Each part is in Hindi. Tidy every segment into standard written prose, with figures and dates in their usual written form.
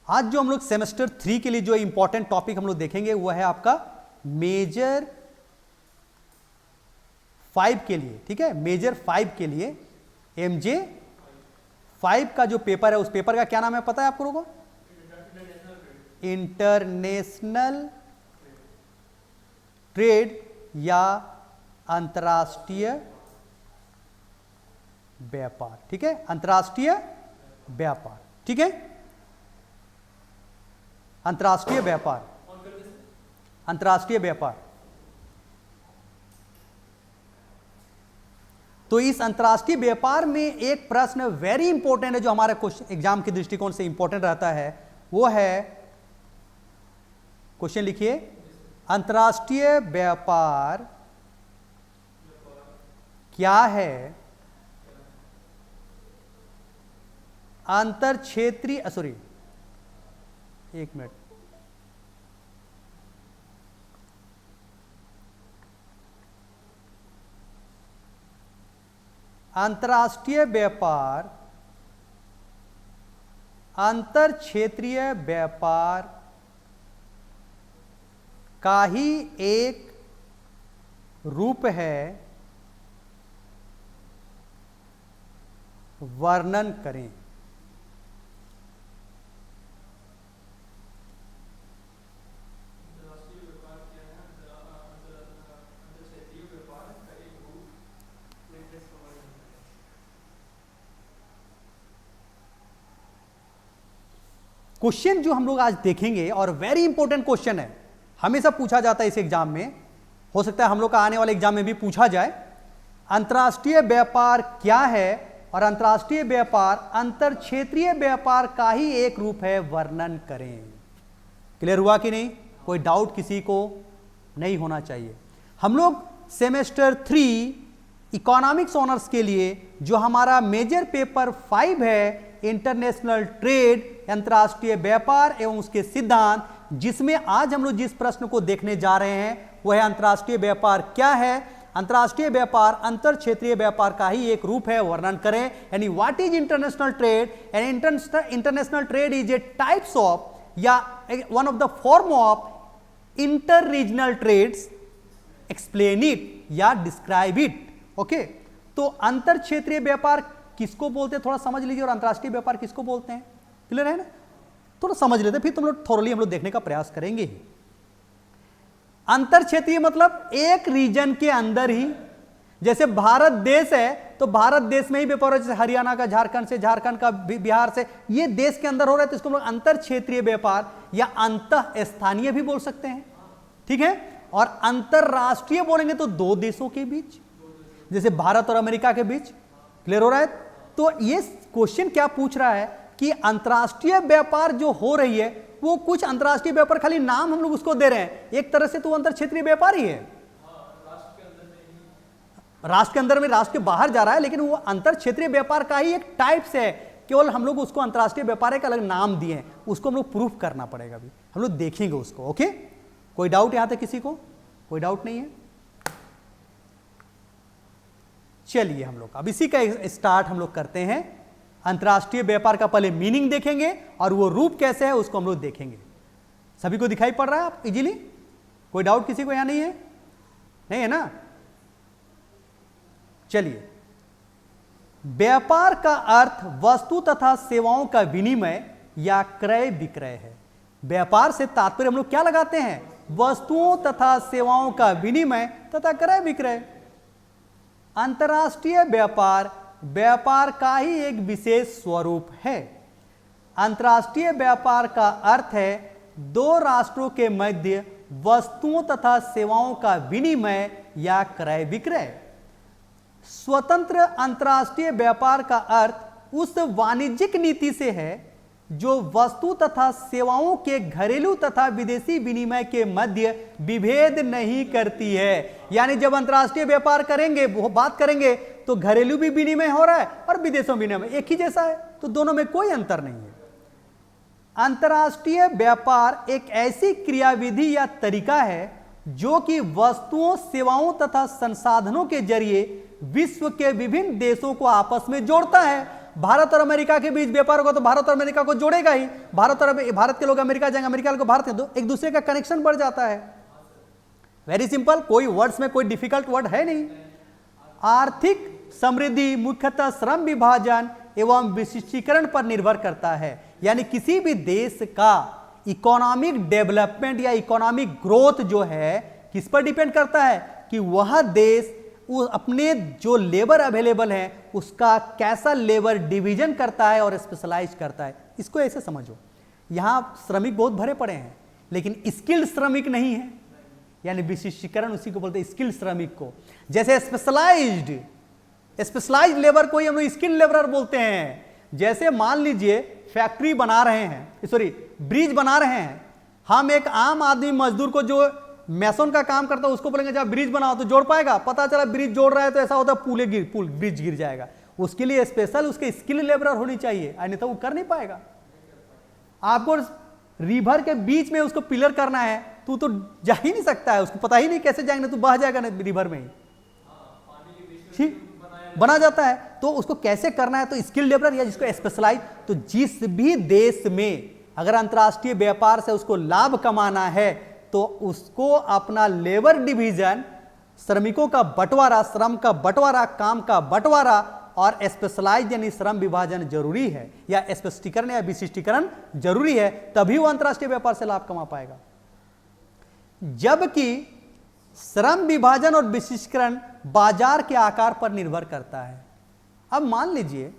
आज जो हम लोग सेमेस्टर 3 के लिए जो इंपॉर्टेंट टॉपिक हम लोग देखेंगे वो है आपका मेजर 5 के लिए, ठीक है। मेजर 5 के लिए MJ 5 का जो पेपर है उस पेपर का क्या नाम है पता है आप लोगों को? इंटरनेशनल ट्रेड या अंतर्राष्ट्रीय व्यापार, ठीक है। अंतर्राष्ट्रीय व्यापार, ठीक है। अंतर्राष्ट्रीय व्यापार, अंतर्राष्ट्रीय व्यापार। तो इस अंतर्राष्ट्रीय व्यापार में एक प्रश्न वेरी इंपॉर्टेंट है जो हमारे क्वेश्चन एग्जाम के दृष्टिकोण से इंपॉर्टेंट रहता है, वो है, क्वेश्चन लिखिए, अंतर्राष्ट्रीय व्यापार क्या है? अंतर क्षेत्रीय, सॉरी एक मिनट, अंतर्राष्ट्रीय व्यापार अंतर क्षेत्रीय व्यापार का ही एक रूप है, वर्णन करें। क्वेश्चन जो हम लोग आज देखेंगे और वेरी इंपॉर्टेंट क्वेश्चन है, हमेशा पूछा जाता है इस एग्जाम में, हो सकता है हम लोग का आने वाले एग्जाम में भी पूछा जाए। अंतर्राष्ट्रीय व्यापार क्या है और अंतर्राष्ट्रीय व्यापार अंतर क्षेत्रीय व्यापार का ही एक रूप है, वर्णन करें। क्लियर हुआ कि नहीं? कोई डाउट किसी को नहीं होना चाहिए। हम लोग सेमेस्टर 3 इकोनॉमिक्स ऑनर्स के लिए जो हमारा मेजर पेपर 5 है, इंटरनेशनल ट्रेड, अंतर्राष्ट्रीय व्यापार एवं उसके सिद्धांत, जिसमें आज हम लोग जिस प्रश्न को देखने जा रहे हैं वह है अंतर्राष्ट्रीय व्यापार क्या है? अंतर्राष्ट्रीय व्यापार अंतर क्षेत्रीय व्यापार का ही एक रूप है, वर्णन करें। यानी what is international trade? And international trade is a types of या one of the form of inter regional trades, explain it या डिस्क्राइब इट। ओके, तो अंतर क्षेत्रीय व्यापार किसको बोलते हैं थोड़ा समझ लीजिए, और अंतर्राष्ट्रीय व्यापार किसको बोलते हैं, क्लियर है ना? थोड़ा समझ लेते, फिर तुम लोग थोरली हम लोग देखने का प्रयास करेंगे ही। अंतर क्षेत्रीय मतलब एक रीजन के अंदर ही, जैसे भारत देश है तो भारत देश में ही व्यापार है, जैसे हरियाणा का झारखंड से, झारखंड का बिहार से, ये देश के अंदर हो रहा है, तो इसको हम लोग अंतर क्षेत्रीय व्यापार या अंतः स्थानीय भी बोल सकते हैं, ठीक है। और अंतरराष्ट्रीय बोलेंगे तो दो देशों के बीच, जैसे भारत और अमेरिका के बीच, क्लियर हो रहा है। तो ये क्वेश्चन क्या पूछ रहा है कि अंतर्राष्ट्रीय व्यापार जो हो रही है वो कुछ अंतर्राष्ट्रीय व्यापार, खाली नाम हम लोग उसको दे रहे हैं, एक तरह से तो अंतर क्षेत्रीय व्यापार ही है। राष्ट्र के अंदर में, राष्ट्र के बाहर जा रहा है, लेकिन वो अंतर क्षेत्रीय व्यापार का ही एक टाइप्स है, केवल हम लोग उसको अंतर्राष्ट्रीय व्यापार एक अलग नाम दिए हैं, उसको हम लोग प्रूफ करना पड़ेगा, भी हम लोग देखेंगे उसको। ओके, कोई डाउट यहां तक किसी को? कोई डाउट नहीं है? चलिए हम लोग अब इसी का स्टार्ट हम लोग करते हैं। अंतर्राष्ट्रीय व्यापार का पहले मीनिंग देखेंगे और वो रूप कैसे है उसको हम लोग देखेंगे। सभी को दिखाई पड़ रहा है आप इजीली? कोई डाउट किसी को यहां नहीं है? नहीं है ना? चलिए, व्यापार का अर्थ वस्तु तथा सेवाओं का विनिमय या क्रय विक्रय है। व्यापार से तात्पर्य हम लोग क्या लगाते हैं? वस्तुओं तथा सेवाओं का विनिमय तथा क्रय विक्रय। अंतर्राष्ट्रीय व्यापार व्यापार का ही एक विशेष स्वरूप है। अंतर्राष्ट्रीय व्यापार का अर्थ है दो राष्ट्रों के मध्य वस्तुओं तथा सेवाओं का विनिमय या क्रय विक्रय। स्वतंत्र अंतर्राष्ट्रीय व्यापार का अर्थ उस वाणिज्यिक नीति से है जो वस्तु तथा सेवाओं के घरेलू तथा विदेशी विनिमय के मध्य विभेद नहीं करती है। यानी जब अंतर्राष्ट्रीय व्यापार करेंगे, वो बात करेंगे, तो घरेलू भी विनिमय हो रहा है और विदेशों विनिमय एक ही जैसा है, तो दोनों में कोई अंतर नहीं है। अंतर्राष्ट्रीय व्यापार एक ऐसी क्रियाविधि या तरीका है जो कि वस्तुओं, सेवाओं तथा संसाधनों के जरिए विश्व के विभिन्न देशों को आपस में जोड़ता है। भारत और अमेरिका के बीच व्यापार होगा तो भारत और अमेरिका को जोड़ेगा ही। भारत के लोग अमेरिका जाएंगे, अमेरिका के भारत, तो एक दूसरे का कनेक्शन बढ़ जाता है। वेरी सिंपल, कोई वर्ड्स में कोई डिफिकल्ट वर्ड है नहीं। आर्थिक समृद्धि मुख्यतः श्रम विभाजन एवं विशिष्टीकरण पर निर्भर करता है। यानी किसी भी देश का इकोनॉमिक डेवलपमेंट या इकोनॉमिक ग्रोथ जो है किस पर डिपेंड करता है कि वह देश अपने जो लेबर अवेलेबल है उसका कैसा लेबर डिवीजन करता है और स्पेशलाइज करता है। इसको ऐसे समझो, यहां श्रमिक बहुत भरे पड़े हैं लेकिन स्किल्ड श्रमिक नहीं है, यानी विशिष्टीकरण उसी को बोलते हैं, स्किल्ड श्रमिक को। जैसे स्पेशलाइज्ड लेबर को हम लोग स्किल्ड लेबरर बोलते हैं। जैसे मान लीजिए फैक्ट्री बना रहे हैं, सॉरी ब्रिज बना रहे हैं, हम एक आम आदमी मजदूर को जो मैसन का काम करता है उसको बोलेंगे जब ब्रिज बनाओ तो जोड़ पाएगा? पता चला ब्रिज जोड़ रहा है तो ऐसा होता है ब्रिज गिर जाएगा। उसके लिए स्पेशल उसके स्किल लेबरर होनी चाहिए, अन्यथा वो कर नहीं पाएगा। आपको रिवर के बीच में उसको पिलर करना है तो जा ही नहीं सकता है, उसको पता ही नहीं कैसे जाएंगे, तो बह जाएगा ना रिवर में ही, ठीक बना जाता है। तो उसको कैसे करना है, तो स्किल लेबर या जिसको स्पेशलाइज। तो जिस भी देश में अगर अंतर्राष्ट्रीय व्यापार से उसको लाभ कमाना है तो उसको अपना लेबर डिवीजन, श्रमिकों का बंटवारा, श्रम का बंटवारा, काम का बंटवारा और स्पेशलाइज यानी श्रम विभाजन जरूरी है, या स्पष्टीकरण या विशिष्टीकरण जरूरी है, तभी वो अंतर्राष्ट्रीय व्यापार से लाभ कमा पाएगा। जबकि श्रम विभाजन और विशिष्टीकरण बाजार के आकार पर निर्भर करता है। अब मान लीजिए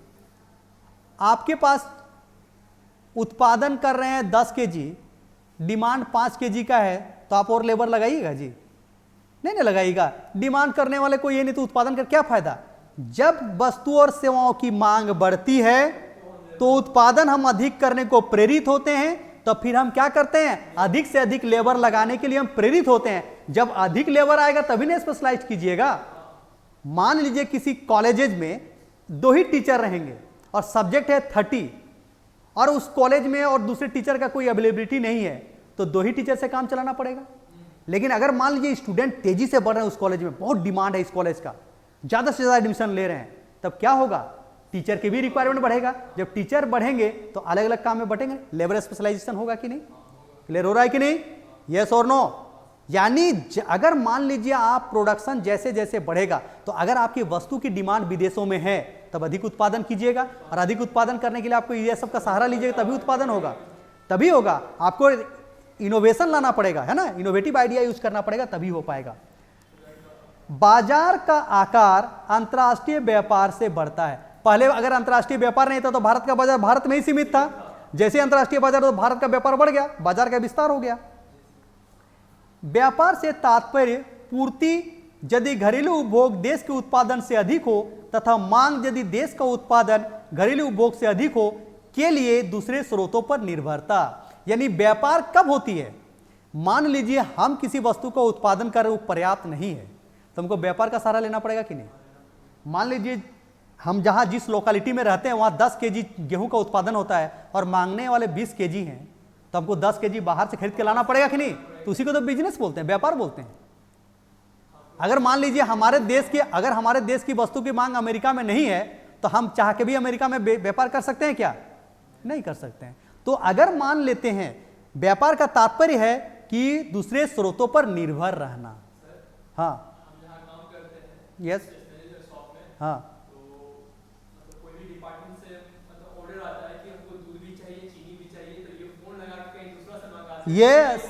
आपके पास उत्पादन कर रहे हैं 10 केजी, डिमांड 5 केजी का है, तो आप और लेबर लगाइएगा जी? नहीं लगाइएगा। डिमांड करने वाले को ये नहीं, तो उत्पादन कर क्या फायदा? जब वस्तु और सेवाओं की मांग बढ़ती है तो उत्पादन हम अधिक करने को प्रेरित होते हैं, तो फिर हम क्या करते हैं? अधिक से अधिक लेबर लगाने के लिए हम प्रेरित होते हैं। जब अधिक लेबर आएगा तभी ना स्पेशलाइज कीजिएगा। मान लीजिए किसी कॉलेजेज में 2 ही टीचर रहेंगे और सब्जेक्ट है 30, और उस कॉलेज में और दूसरे टीचर का कोई अवेलेबिलिटी नहीं है, तो 2 ही टीचर से काम चलाना पड़ेगा। लेकिन अगर मान लीजिए स्टूडेंट तेजी से बढ़ रहे हैं, उस कॉलेज में बहुत डिमांड है, इस कॉलेज का ज्यादा से ज्यादा एडमिशन ले रहे हैं, तब क्या होगा? टीचर की भी रिक्वायरमेंट बढ़ेगा। जब टीचर बढ़ेंगे तो अलग अलग काम में बटेंगे, लेबर स्पेशलाइजेशन होगा कि नहीं? क्लियर हो रहा है कि नहीं? यस और नो? यानी अगर मान लीजिए आप प्रोडक्शन जैसे जैसे बढ़ेगा, तो अगर आपकी वस्तु की डिमांड विदेशों में है तब अधिक उत्पादन कीजिएगा, और अधिक उत्पादन करने के लिए आपको ये सब का सहारा लीजिएगा, तभी उत्पादन होगा। तभी होगा। आपको इनोवेशन लाना पड़ेगा, है ना, इनोवेटिव आइडिया यूज करना पड़ेगा, तभी हो पाएगा। बाजार का आकार अंतर्राष्ट्रीय व्यापार से बढ़ता है। पहले अगर अंतर्राष्ट्रीय व्यापार नहीं था तो भारत का बाजार भारत में ही सीमित था। जैसे अंतर्राष्ट्रीय बाजार तो भारत का व्यापार बढ़ गया, बाजार का विस्तार हो गया। व्यापार से तात्पर्य पूर्ति यदि घरेलू उपभोग देश के उत्पादन से अधिक हो तथा मांग यदि देश का उत्पादन घरेलू उपभोग से अधिक हो के लिए दूसरे स्रोतों पर निर्भरता। यानी व्यापार कब होती है? मान लीजिए हम किसी वस्तु का उत्पादन कर रहे, वो पर्याप्त नहीं है, तो हमको व्यापार का सहारा लेना पड़ेगा कि नहीं? मान लीजिए हम जहां जिस लोकेलिटी में रहते हैं वहां 10 केजी गेहूं का उत्पादन होता है और मांगने वाले 20 केजी हैं, तो हमको 10 केजी बाहर से खरीद के लाना पड़ेगा कि नहीं? तो उसी को तो बिजनेस बोलते हैं, व्यापार बोलते हैं। अगर मान लीजिए हमारे देश की वस्तु की मांग अमेरिका में नहीं है, तो हम चाह के भी अमेरिका में व्यापार कर सकते हैं क्या? नहीं कर सकते हैं। तो अगर मान लेते हैं व्यापार का तात्पर्य है कि दूसरे स्रोतों पर निर्भर रहना। हाँ यस, हाँ यस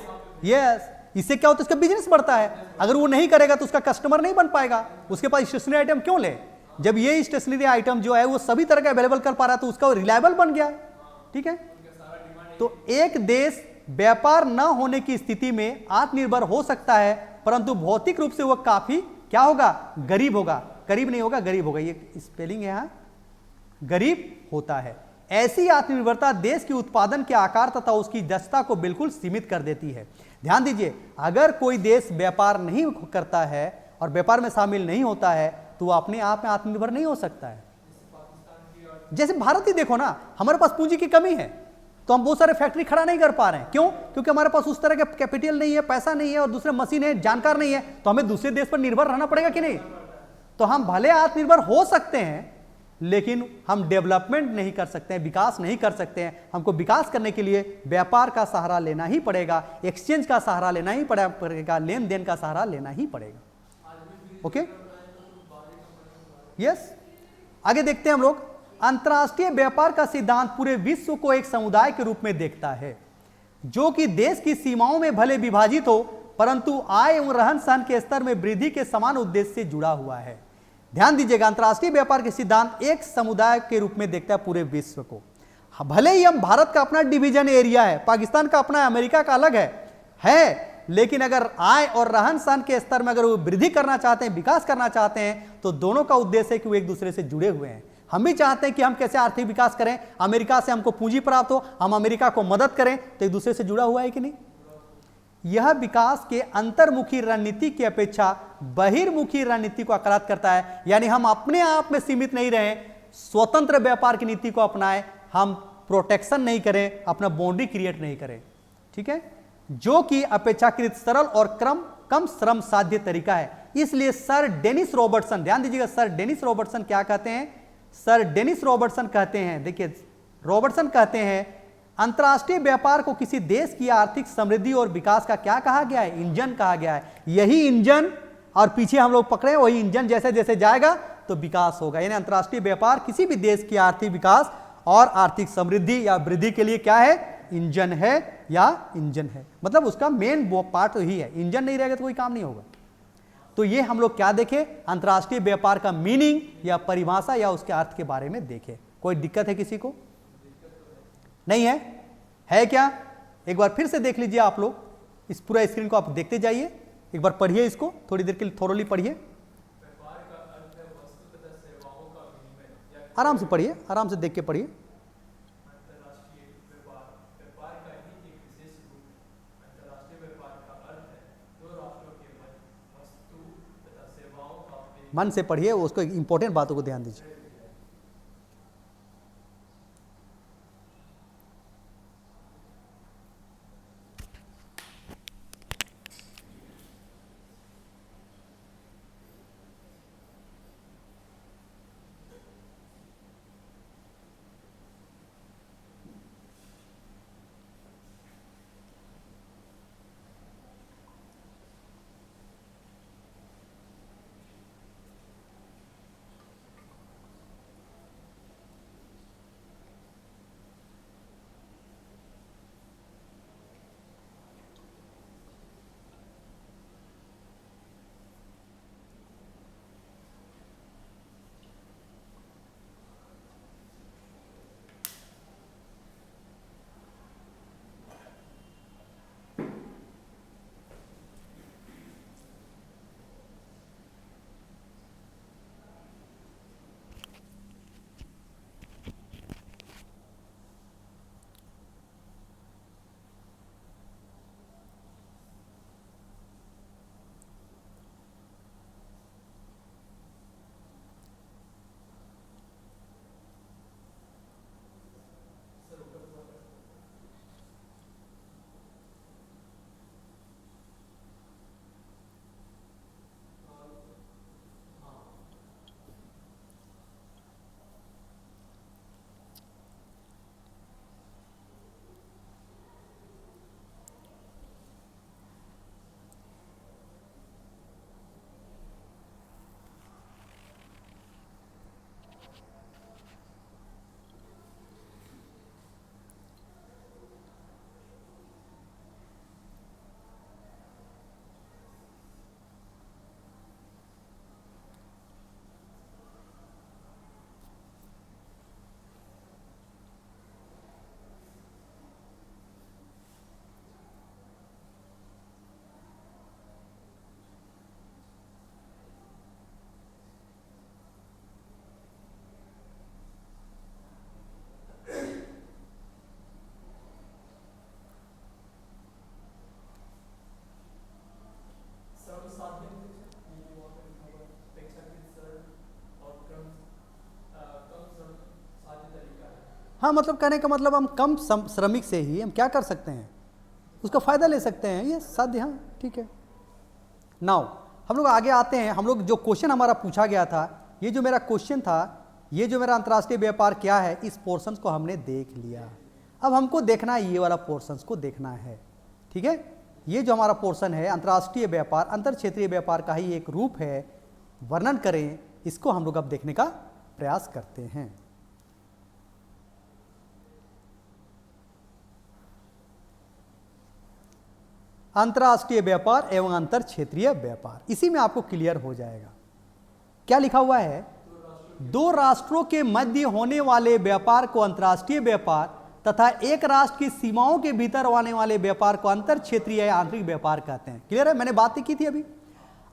यस, इससे क्या होता है? इसका बिजनेस बढ़ता है। अगर वो नहीं करेगा तो उसका कस्टमर नहीं बन पाएगा। उसके पास स्टेशनरी आइटम क्यों ले? जब ये स्टेशनरी आइटम जो है वो सभी तरह का अवेलेबल कर पा रहा है तो उसका रिलायबल बन गया। ठीक है, तो एक देश व्यापार न होने की स्थिति में आत्मनिर्भर हो सकता है, परंतु भौतिक रूप से वो काफी क्या होगा? गरीब होगा। गरीब नहीं होगा, गरीब होगा। ये स्पेलिंग यहां गरीब होता है। ऐसी आत्मनिर्भरता देश के उत्पादन के आकार तथा उसकी दक्षता को बिल्कुल सीमित कर देती है। ध्यान दीजिए, अगर कोई देश व्यापार नहीं करता है और व्यापार में शामिल नहीं होता है तो वो अपने आप में आत्मनिर्भर नहीं हो सकता है। जैसे भारत ही देखो ना, हमारे पास पूंजी की कमी है तो हम बहुत सारे फैक्ट्री खड़ा नहीं कर पा रहे हैं। क्यों? क्योंकि हमारे पास उस तरह का कैपिटल नहीं है, पैसा नहीं है और दूसरे मशीन है, जानकार नहीं है, तो हमें दूसरे देश पर निर्भर रहना पड़ेगा कि नहीं? तो हम भले आत्मनिर्भर हो सकते हैं लेकिन हम डेवलपमेंट नहीं कर सकते हैं, विकास नहीं कर सकते हैं। हमको विकास करने के लिए व्यापार का सहारा लेना ही पड़ेगा, एक्सचेंज का सहारा लेना ही पड़ेगा, लेन देन का सहारा लेना ही पड़ेगा। Okay, yes. आगे देखते हैं हम लोग। अंतर्राष्ट्रीय व्यापार का सिद्धांत पूरे विश्व को एक समुदाय के रूप में देखता है, जो कि देश की सीमाओं में भले विभाजित हो, परंतु आय एवं रहन सहन के स्तर में वृद्धि के समान उद्देश्य से जुड़ा हुआ है। ध्यान दीजिएगा, अंतर्राष्ट्रीय व्यापार के सिद्धांत एक समुदाय के रूप में देखता है पूरे विश्व को। भले ही हम भारत का अपना डिवीजन एरिया है, पाकिस्तान का अपना, अमेरिका का अलग है, लेकिन अगर आय और रहन सहन के स्तर में अगर वो वृद्धि करना चाहते हैं, विकास करना चाहते हैं, तो दोनों का उद्देश्य है कि वो एक दूसरे से जुड़े हुए हैं। हम भी चाहते हैं कि हम कैसे आर्थिक विकास करें, अमेरिका से हमको पूंजी प्राप्त हो, हम अमेरिका को मदद करें, तो एक दूसरे से जुड़ा हुआ है कि नहीं। यह विकास के अंतर्मुखी रणनीति की अपेक्षा बहिर्मुखी रणनीति को आक्रांत करता है। यानी हम अपने आप में सीमित नहीं रहें, स्वतंत्र व्यापार की नीति को अपनाएं, हम प्रोटेक्शन नहीं करें, अपना बाउंड्री क्रिएट नहीं करें, ठीक है, जो कि अपेक्षाकृत सरल और कम श्रम साध्य तरीका है। इसलिए सर डेनिस रॉबर्टसन, ध्यान दीजिएगा, सर डेनिस रॉबर्टसन क्या कहते हैं? सर डेनिस रॉबर्टसन कहते हैं, देखिए रॉबर्टसन कहते हैं, अंतर्राष्ट्रीय व्यापार को किसी देश की आर्थिक समृद्धि और विकास का क्या कहा गया है? इंजन कहा गया है। यही इंजन, और पीछे हम लोग पकड़े वही इंजन जैसे जैसे जाएगा तो विकास होगा। यानी अंतर्राष्ट्रीय व्यापार किसी भी देश की आर्थिक विकास और आर्थिक समृद्धि या वृद्धि के लिए क्या है? इंजन है या इंजन है, मतलब उसका मेन पार्ट ही है। इंजन नहीं रहेगा तो कोई काम नहीं होगा। तो ये हम लोग क्या देखें? अंतर्राष्ट्रीय व्यापार का मीनिंग या परिभाषा या उसके अर्थ के बारे में देखें। कोई दिक्कत है किसी को? नहीं है? है क्या? एक बार फिर से देख लीजिए आप लोग, इस पूरा स्क्रीन को आप देखते जाइए, एक बार पढ़िए इसको, थोड़ी देर के लिए थोरोली पढ़िए, आराम से पढ़िए, आराम से देख के पढ़िए। मन से पढ़िए, उसको इंपॉर्टेंट बातों को ध्यान दीजिए। हाँ, मतलब कहने का मतलब हम कम श्रमिक से ही हम क्या कर सकते हैं? उसका फायदा ले सकते हैं, ये साध्य। हाँ, ठीक है। नाउ हम लोग आगे आते हैं। हम लोग जो क्वेश्चन हमारा पूछा गया था, ये जो मेरा क्वेश्चन था, ये जो मेरा अंतर्राष्ट्रीय व्यापार क्या है, इस पोर्शन को हमने देख लिया। अब हमको देखना है ये वाला पोर्शन को देखना है, ठीक है। ये जो हमारा पोर्शन है अंतर्राष्ट्रीय व्यापार अंतर क्षेत्रीय व्यापार का ही एक रूप है, वर्णन करें, इसको हम लोग अब देखने का प्रयास करते हैं। अंतर्राष्ट्रीय व्यापार एवं अंतर क्षेत्रीय व्यापार, इसी में आपको क्लियर हो जाएगा। क्या लिखा हुआ है, दो राष्ट्रों के मध्य होने वाले व्यापार को अंतर्राष्ट्रीय व्यापार तथा एक राष्ट्र की सीमाओं के भीतर आने वाले व्यापार को अंतर क्षेत्रीय या आंतरिक व्यापार कहते हैं। क्लियर है, मैंने बात की थी अभी।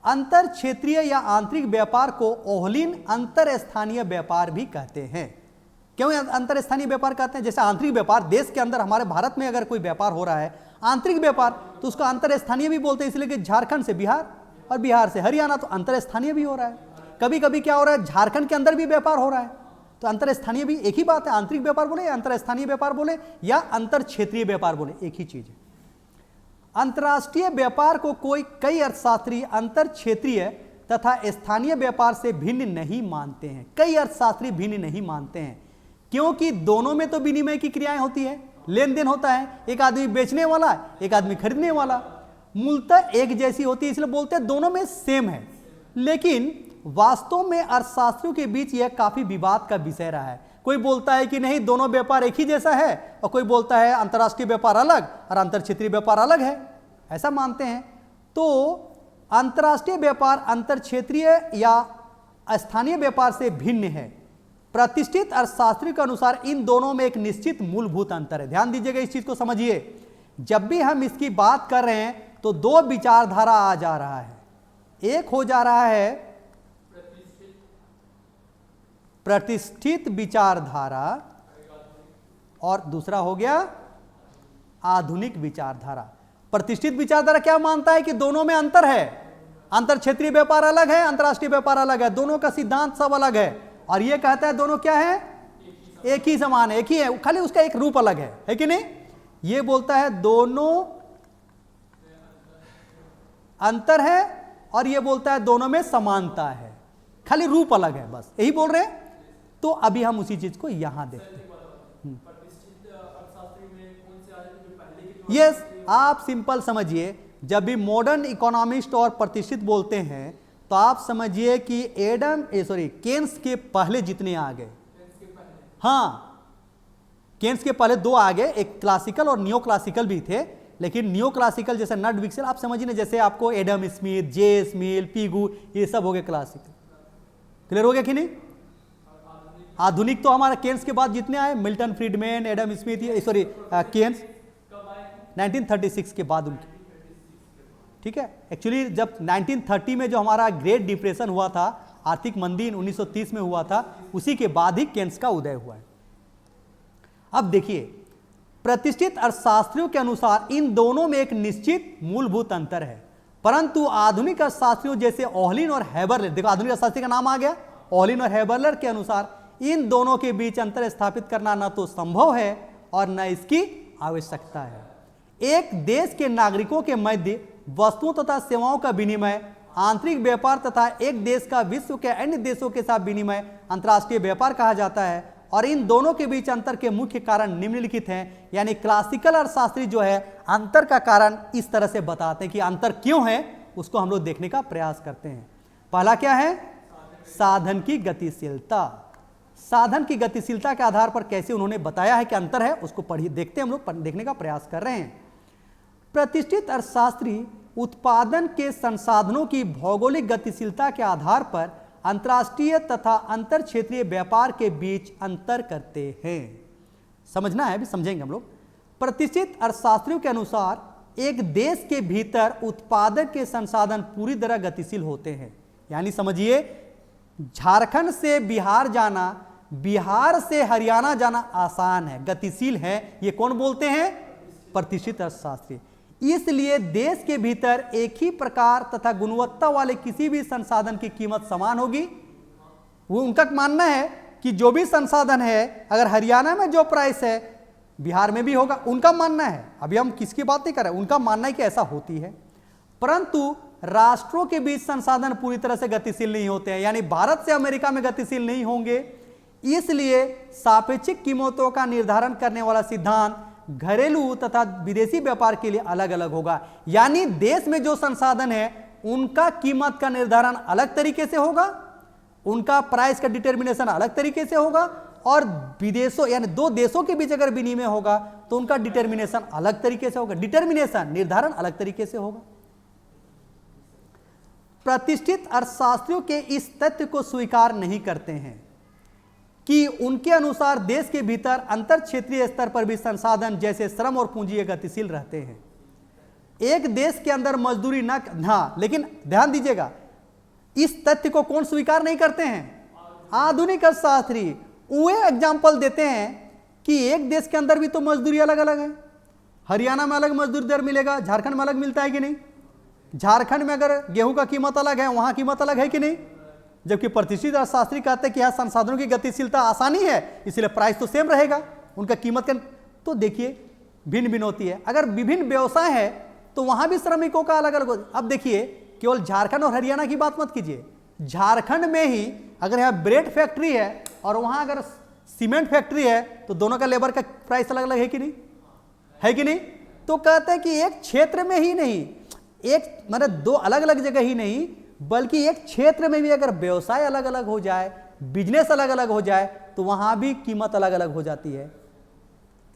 अंतर क्षेत्रीय या आंतरिक व्यापार को ओहलिन अंतर स्थानीय व्यापार भी कहते हैं। क्यों अंतर स्थानीय व्यापार कहते हैं? जैसे आंतरिक व्यापार, देश के अंदर हमारे भारत में अगर कोई व्यापार हो रहा है आंतरिक व्यापार, तो उसको अंतर स्थानीय भी बोलते हैं, इसलिए कि झारखंड से बिहार और बिहार से हरियाणा तो अंतर स्थानीय भी हो रहा है। कभी कभी क्या हो रहा है, झारखंड के अंदर भी व्यापार हो रहा है, तो अंतर स्थानीय भी एक ही बात है। आंतरिक व्यापार बोले या अंतर स्थानीय व्यापार बोले या अंतर क्षेत्रीय व्यापार बोले, एक ही चीज है। अंतर्राष्ट्रीय व्यापार को कई अर्थशास्त्री अंतर क्षेत्रीय तथा स्थानीय व्यापार से भिन्न नहीं मानते हैं। कई अर्थशास्त्री भिन्न नहीं मानते हैं क्योंकि दोनों में तो विनिमय की क्रियाएं होती है, लेन देन होता है, एक आदमी बेचने वाला एक आदमी खरीदने वाला, मूलतः एक जैसी होती है, इसलिए बोलते हैं दोनों में सेम है। लेकिन वास्तव में अर्थशास्त्रियों के बीच यह काफी विवाद का विषय रहा है। कोई बोलता है कि नहीं दोनों व्यापार एक ही जैसा है, और कोई बोलता है अंतर्राष्ट्रीय व्यापार अलग और अंतर क्षेत्रीय व्यापार अलग है, ऐसा मानते हैं। तो अंतर्राष्ट्रीय व्यापार अंतर क्षेत्रीय या स्थानीय व्यापार से भिन्न है। प्रतिष्ठित अर्थशास्त्रियों के अनुसार इन दोनों में एक निश्चित मूलभूत अंतर है। ध्यान दीजिएगा, इस चीज को समझिए। जब भी हम इसकी बात कर रहे हैं तो दो विचारधारा आ जा रहा है। एक हो जा रहा है प्रतिष्ठित विचारधारा और दूसरा हो गया आधुनिक विचारधारा। प्रतिष्ठित विचारधारा क्या मानता है कि दोनों में अंतर है, अंतर क्षेत्रीय व्यापार अलग है, अंतर्राष्ट्रीय व्यापार अलग है, दोनों का सिद्धांत सब अलग है। और यह कहता है दोनों क्या है, एक ही समान है, एक ही है, खाली उसका एक रूप अलग है कि नहीं। यह बोलता है दोनों अंतर है और यह बोलता है दोनों में समानता है, खाली रूप अलग है, बस यही बोल रहे हैं। तो अभी हम उसी चीज को यहां देखते हैं। यस, आप सिंपल समझिए, जब भी मॉडर्न इकोनॉमिस्ट और प्रतिष्ठित बोलते हैं तो आप समझिए कि केन्स के पहले जितने आ गए, हाँ केन्स के पहले दो आ गए, एक क्लासिकल और नियो क्लासिकल भी थे, लेकिन नियो क्लासिकल जैसे नट विक्सेल आप समझिए, जैसे आपको एडम स्मिथ, जे स्मिल, पीगू, ये सब हो गए क्लासिकल। क्लियर हो गया कि नहीं। आधुनिक तो हमारा केन्स के बाद जितने आए, Milton Friedman, Adam Smith, Keynes 1936 के बाद उनके, ठीक है। एक्चुअली जब 1930 में जो हमारा ग्रेट डिप्रेशन हुआ था, आर्थिक मंदी 1930 में हुआ था, उसी के बाद ही केन्स का उदय हुआ है। अब देखिए, प्रतिष्ठित अर्थशास्त्रियों के अनुसार इन दोनों में एक निश्चित मूलभूत अंतर है, परंतु आधुनिक अर्थशास्त्रियों जैसे ओहलिन और हैबरलर, देखो आधुनिक अर्थशास्त्री का नाम आ गया, ओहलिन और हैबरलर के अनुसार इन दोनों के बीच अंतर स्थापित करना न तो संभव है और न इसकी आवश्यकता है। एक देश के नागरिकों के मध्य वस्तुओं तथा सेवाओं का विनिमय आंतरिक व्यापार तथा एक देश का विश्व के अन्य देशों के साथ विनिमय अंतर्राष्ट्रीय व्यापार कहा जाता है। और इन दोनों के बीच अंतर के मुख्य कारण निम्नलिखित हैं, यानी क्लासिकल अर्थशास्त्री जो है अंतर का कारण इस तरह से बताते हैं कि अंतर क्यों है, उसको हम लोग देखने का प्रयास करते हैं। पहला क्या है, साधन की गतिशीलता। साधन की गतिशीलता के आधार पर कैसे उन्होंने बताया है कि अंतर है, उसको पढ़िए, देखते हैं, हम लोग देखने का प्रयास कर रहे हैं। प्रतिष्ठित अर्थशास्त्री उत्पादन के संसाधनों की भौगोलिक गतिशीलता के आधार पर अंतर्राष्ट्रीय तथा अंतर क्षेत्रीय व्यापार के बीच अंतर करते हैं। समझना है, अभी समझेंगे हम लोग। प्रतिष्ठित अर्थशास्त्रियों के अनुसार एक देश के भीतर उत्पादन के संसाधन पूरी तरह गतिशील होते हैं। यानी समझिए, झारखंड से बिहार जाना, बिहार से हरियाणा जाना आसान है, गतिशील है। ये कौन बोलते हैं, प्रतिष्ठित अर्थशास्त्री। इसलिए देश के भीतर एक ही प्रकार तथा गुणवत्ता वाले किसी भी संसाधन की कीमत समान होगी। वो उनका मानना है कि जो भी संसाधन है, अगर हरियाणा में जो प्राइस है बिहार में भी होगा, उनका मानना है। अभी हम किसकी बात नहीं कर रहे, उनका मानना है कि ऐसा होती है। परंतु राष्ट्रों के बीच संसाधन पूरी तरह से गतिशील नहीं होते हैं, यानी भारत से अमेरिका में गतिशील नहीं होंगे, इसलिए सापेक्षिक कीमतों का निर्धारण करने वाला सिद्धांत घरेलू तथा विदेशी व्यापार के लिए अलग अलग होगा। यानी देश में जो संसाधन है उनका कीमत का निर्धारण अलग तरीके से होगा, उनका प्राइस का डिटर्मिनेशन अलग तरीके से होगा, और विदेशों यानी दो देशों के बीच अगर विनिमय होगा तो उनका डिटर्मिनेशन अलग तरीके से होगा, डिटर्मिनेशन निर्धारण अलग तरीके से होगा। प्रतिष्ठित अर्थशास्त्रियों के इस तथ्य को स्वीकार नहीं करते हैं कि उनके अनुसार देश के भीतर अंतर क्षेत्रीय स्तर पर भी संसाधन जैसे श्रम और पूंजी गतिशील रहते हैं। एक देश के अंदर मजदूरी न, हाँ, लेकिन ध्यान दीजिएगा, इस तथ्य को कौन स्वीकार नहीं करते हैं? आधुनिक अर्थशास्त्री। वो एग्जाम्पल देते हैं कि एक देश के अंदर भी तो मजदूरी अलग अलग है। हरियाणा में अलग मजदूरी दर मिलेगा, झारखंड में अलग मिलता है कि नहीं? झारखंड में अगर गेहूं का कीमत अलग है, वहां कीमत अलग है कि नहीं? जबकि प्रतिष्ठित अर्थशास्त्री कहते हैं कि यहां संसाधनों की गतिशीलता आसानी है, इसलिए प्राइस तो सेम रहेगा, उनका कीमत का तो देखिए भिन्न भिन्न होती है। अगर विभिन्न व्यवसाय है तो वहां भी श्रमिकों का अलग अलग। अब देखिए, केवल झारखंड और हरियाणा की बात मत कीजिए, झारखंड में ही अगर यहाँ ब्रेड फैक्ट्री है और वहां अगर सीमेंट फैक्ट्री है तो दोनों का लेबर का प्राइस अलग अलग है कि नहीं? है कि नहीं? तो कहते हैं कि एक क्षेत्र में ही नहीं, एक मतलब दो अलग अलग जगह ही नहीं, बल्कि एक क्षेत्र में भी अगर व्यवसाय अलग अलग हो जाए, बिजनेस अलग अलग हो जाए, तो वहां भी कीमत अलग अलग हो जाती है।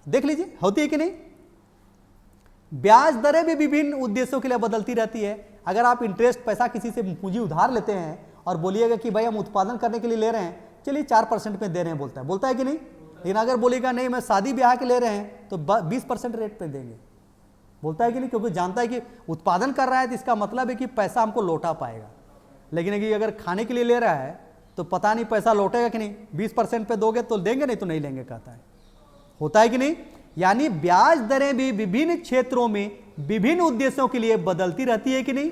देख लीजिए, होती है कि नहीं? ब्याज दरें भी विभिन्न उद्देश्यों के लिए बदलती रहती है। अगर आप इंटरेस्ट पैसा किसी से पूंजी उधार लेते हैं और बोलिएगा कि भाई हम उत्पादन करने के लिए ले रहे हैं, चलिए 4% में दे रहे हैं, बोलता है कि नहीं? लेकिन अगर बोलेगा नहीं मैं शादी ब्याह के ले रहे हैं तो 20% रेट पे देंगे, बोलता है कि नहीं? क्योंकि जानता है कि उत्पादन कर रहा है तो इसका मतलब है कि पैसा हमको लौटा पाएगा। लेकिन अगर खाने के लिए ले रहा है तो पता नहीं पैसा लौटेगा कि नहीं, 20% पे दोगे तो देंगे, नहीं तो नहीं लेंगे, कहता है। होता है कि नहीं? यानी ब्याज दरें भी विभिन्न क्षेत्रों में विभिन्न उद्देश्यों के लिए बदलती रहती है कि नहीं?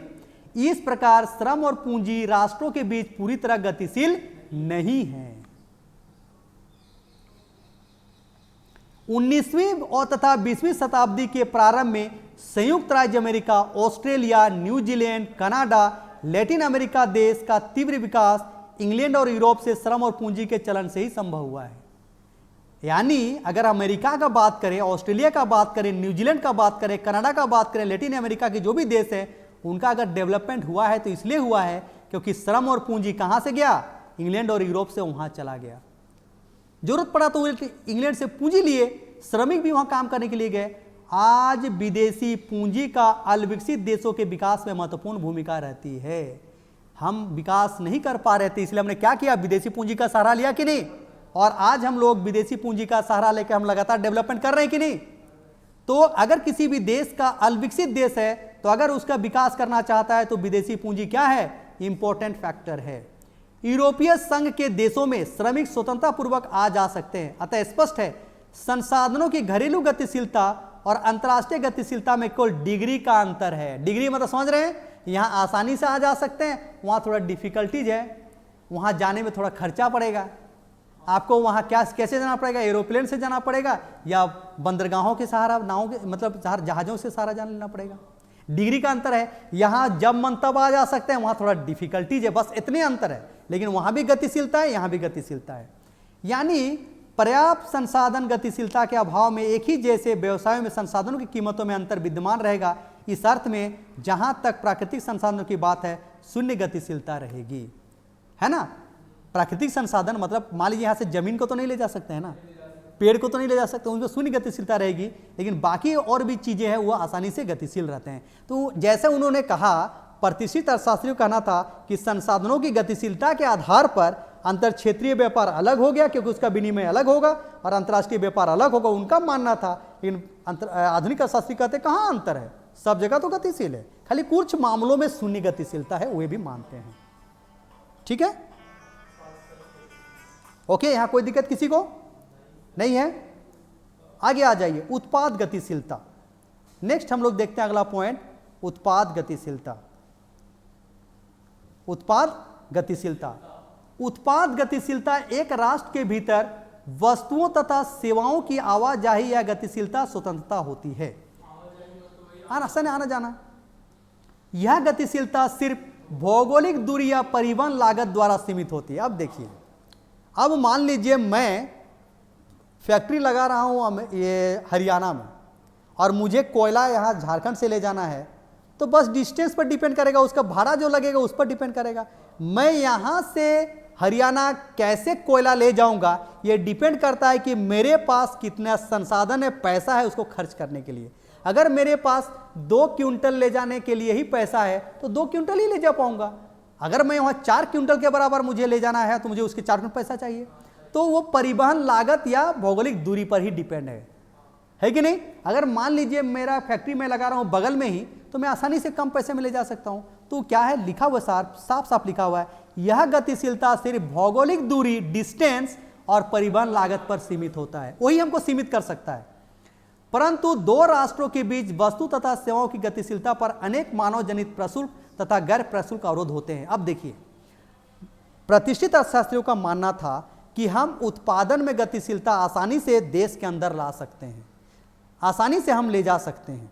इस प्रकार श्रम और पूंजी राष्ट्रों के बीच पूरी तरह गतिशील नहीं है। 19वीं और तथा 20वीं शताब्दी के प्रारंभ में संयुक्त राज्य America, Australia, New Zealand, Canada, Latin America देश का तीव्र विकास इंग्लैंड और यूरोप से श्रम और पूंजी के चलन से ही संभव हुआ है। यानी अगर अमेरिका का बात करें, ऑस्ट्रेलिया का बात करें, न्यूजीलैंड का बात करें, कनाडा का बात करें, लैटिन अमेरिका के जो भी देश है उनका अगर डेवलपमेंट हुआ है तो इसलिए हुआ है क्योंकि श्रम और पूंजी कहां से गया? इंग्लैंड और यूरोप से वहां चला गया। जरूरत पड़ा तो इंग्लैंड से पूंजी लिए, श्रमिक भी वहां काम करने के लिए गए। आज विदेशी पूंजी का अल्पविकसित देशों के विकास में महत्वपूर्ण भूमिका रहती है। हम विकास नहीं कर पा रहे थे, इसलिए हमने क्या किया? विदेशी पूंजी का सहारा लिया कि नहीं? और आज हम लोग विदेशी पूंजी का सहारा लेकर हम लगातार डेवलपमेंट कर रहे हैं कि नहीं? तो अगर किसी भी देश का अल्पविकसित देश है तो अगर उसका विकास करना चाहता है तो विदेशी पूंजी क्या है? इंपॉर्टेंट फैक्टर है। यूरोपीय संघ के देशों में श्रमिक स्वतंत्रता पूर्वक आ जा सकते हैं। अतः स्पष्ट है संसाधनों की घरेलू गतिशीलता और अंतर्राष्ट्रीय गतिशीलता में केवल डिग्री का अंतर है। डिग्री मतलब समझ रहे हैं? यहां आसानी से आ जा सकते हैं, वहां थोड़ा डिफिकल्टीज है, वहां जाने में थोड़ा खर्चा पड़ेगा। आपको वहां कैसे जाना पड़ेगा? एरोप्लेन से जाना पड़ेगा या बंदरगाहों के सहारा, नावों के मतलब जहाजों से सहारा जान लेना पड़ेगा। डिग्री का अंतर है। यहां जब मन तब आ जा सकते हैं, वहां थोड़ा डिफिकल्टीज है, बस इतने अंतर है। लेकिन वहां भी गतिशीलता है, यहां भी गतिशीलता है। यानी पर्याप्त संसाधन गतिशीलता के अभाव में एक ही जैसे व्यवसायों में संसाधनों की कीमतों में अंतर विद्यमान रहेगा। इस अर्थ में जहां तक प्राकृतिक संसाधनों की बात है, शून्य गतिशीलता रहेगी, है ना? प्राकृतिक संसाधन मतलब मान लीजिए यहां से जमीन को तो नहीं ले जा सकते हैं ना, पेड़ को तो नहीं ले जा सकते, उनमें शून्य गतिशीलता रहेगी। लेकिन बाकी और भी चीजें हैं वो आसानी से गतिशील रहते हैं। तो जैसे उन्होंने कहा, प्रतिष्ठित अर्थशास्त्रियों का कहना था कि संसाधनों की गतिशीलता के आधार पर अंतर क्षेत्रीय व्यापार अलग हो गया क्योंकि उसका विनिमय अलग होगा और अंतर्राष्ट्रीय व्यापार अलग होगा, उनका मानना था। लेकिन आधुनिक अर्थशास्त्री कहते कहां अंतर है, सब जगह तो गतिशील है, खाली कुछ मामलों में शून्य गतिशीलता है, वे भी मानते हैं। ठीक है, ओके, यहां कोई दिक्कत किसी को नहीं है? आगे आ जाइए, उत्पाद गतिशीलता। नेक्स्ट हम लोग देखते हैं अगला पॉइंट, उत्पाद गतिशीलता। उत्पाद गतिशीलता, उत्पाद गतिशीलता एक राष्ट्र के भीतर वस्तुओं तथा सेवाओं की आवाजाही या गतिशीलता स्वतंत्रता होती है। आना जाना, यह गतिशीलता सिर्फ भौगोलिक दूरी या परिवहन लागत द्वारा सीमित होती है। अब देखिए, अब मान लीजिए मैं फैक्ट्री लगा रहा हूँ ये हरियाणा में, और मुझे कोयला यहाँ झारखंड से ले जाना है, तो बस डिस्टेंस पर डिपेंड करेगा, उसका भाड़ा जो लगेगा उस पर डिपेंड करेगा। मैं यहाँ से हरियाणा कैसे कोयला ले जाऊंगा, ये डिपेंड करता है कि मेरे पास कितना संसाधन है, पैसा है उसको खर्च करने के लिए। अगर मेरे पास 2 क्विंटल ले जाने के लिए ही पैसा है तो 2 क्विंटल ही ले जा पाऊंगा। अगर मैं वहाँ 4 क्विंटल के बराबर मुझे ले जाना है तो मुझे उसके 4 क्विंटल पैसा चाहिए। तो वो परिवहन लागत या भौगोलिक दूरी पर ही डिपेंड है कि नहीं। अगर मान लीजिए मेरा फैक्ट्री में लगा रहा हूँ बगल में ही, तो मैं आसानी से कम पैसे में ले जा सकता हूँ। तो क्या है लिखा हुआ, साफ साफ लिखा हुआ है, यह गतिशीलता सिर्फ भौगोलिक दूरी डिस्टेंस और परिवहन लागत पर सीमित होता है, वही हमको सीमित कर सकता है। परंतु 2 राष्ट्रों के बीच वस्तु तथा सेवाओं की गतिशीलता पर अनेक मानव जनित प्रशुल्क तथा गैर प्रशुल्क अवरोध होते हैं। अब देखिए, प्रतिष्ठित अर्थशास्त्रियों का मानना था कि हम उत्पादन में गतिशीलता आसानी से देश के अंदर ला सकते हैं, आसानी से हम ले जा सकते हैं,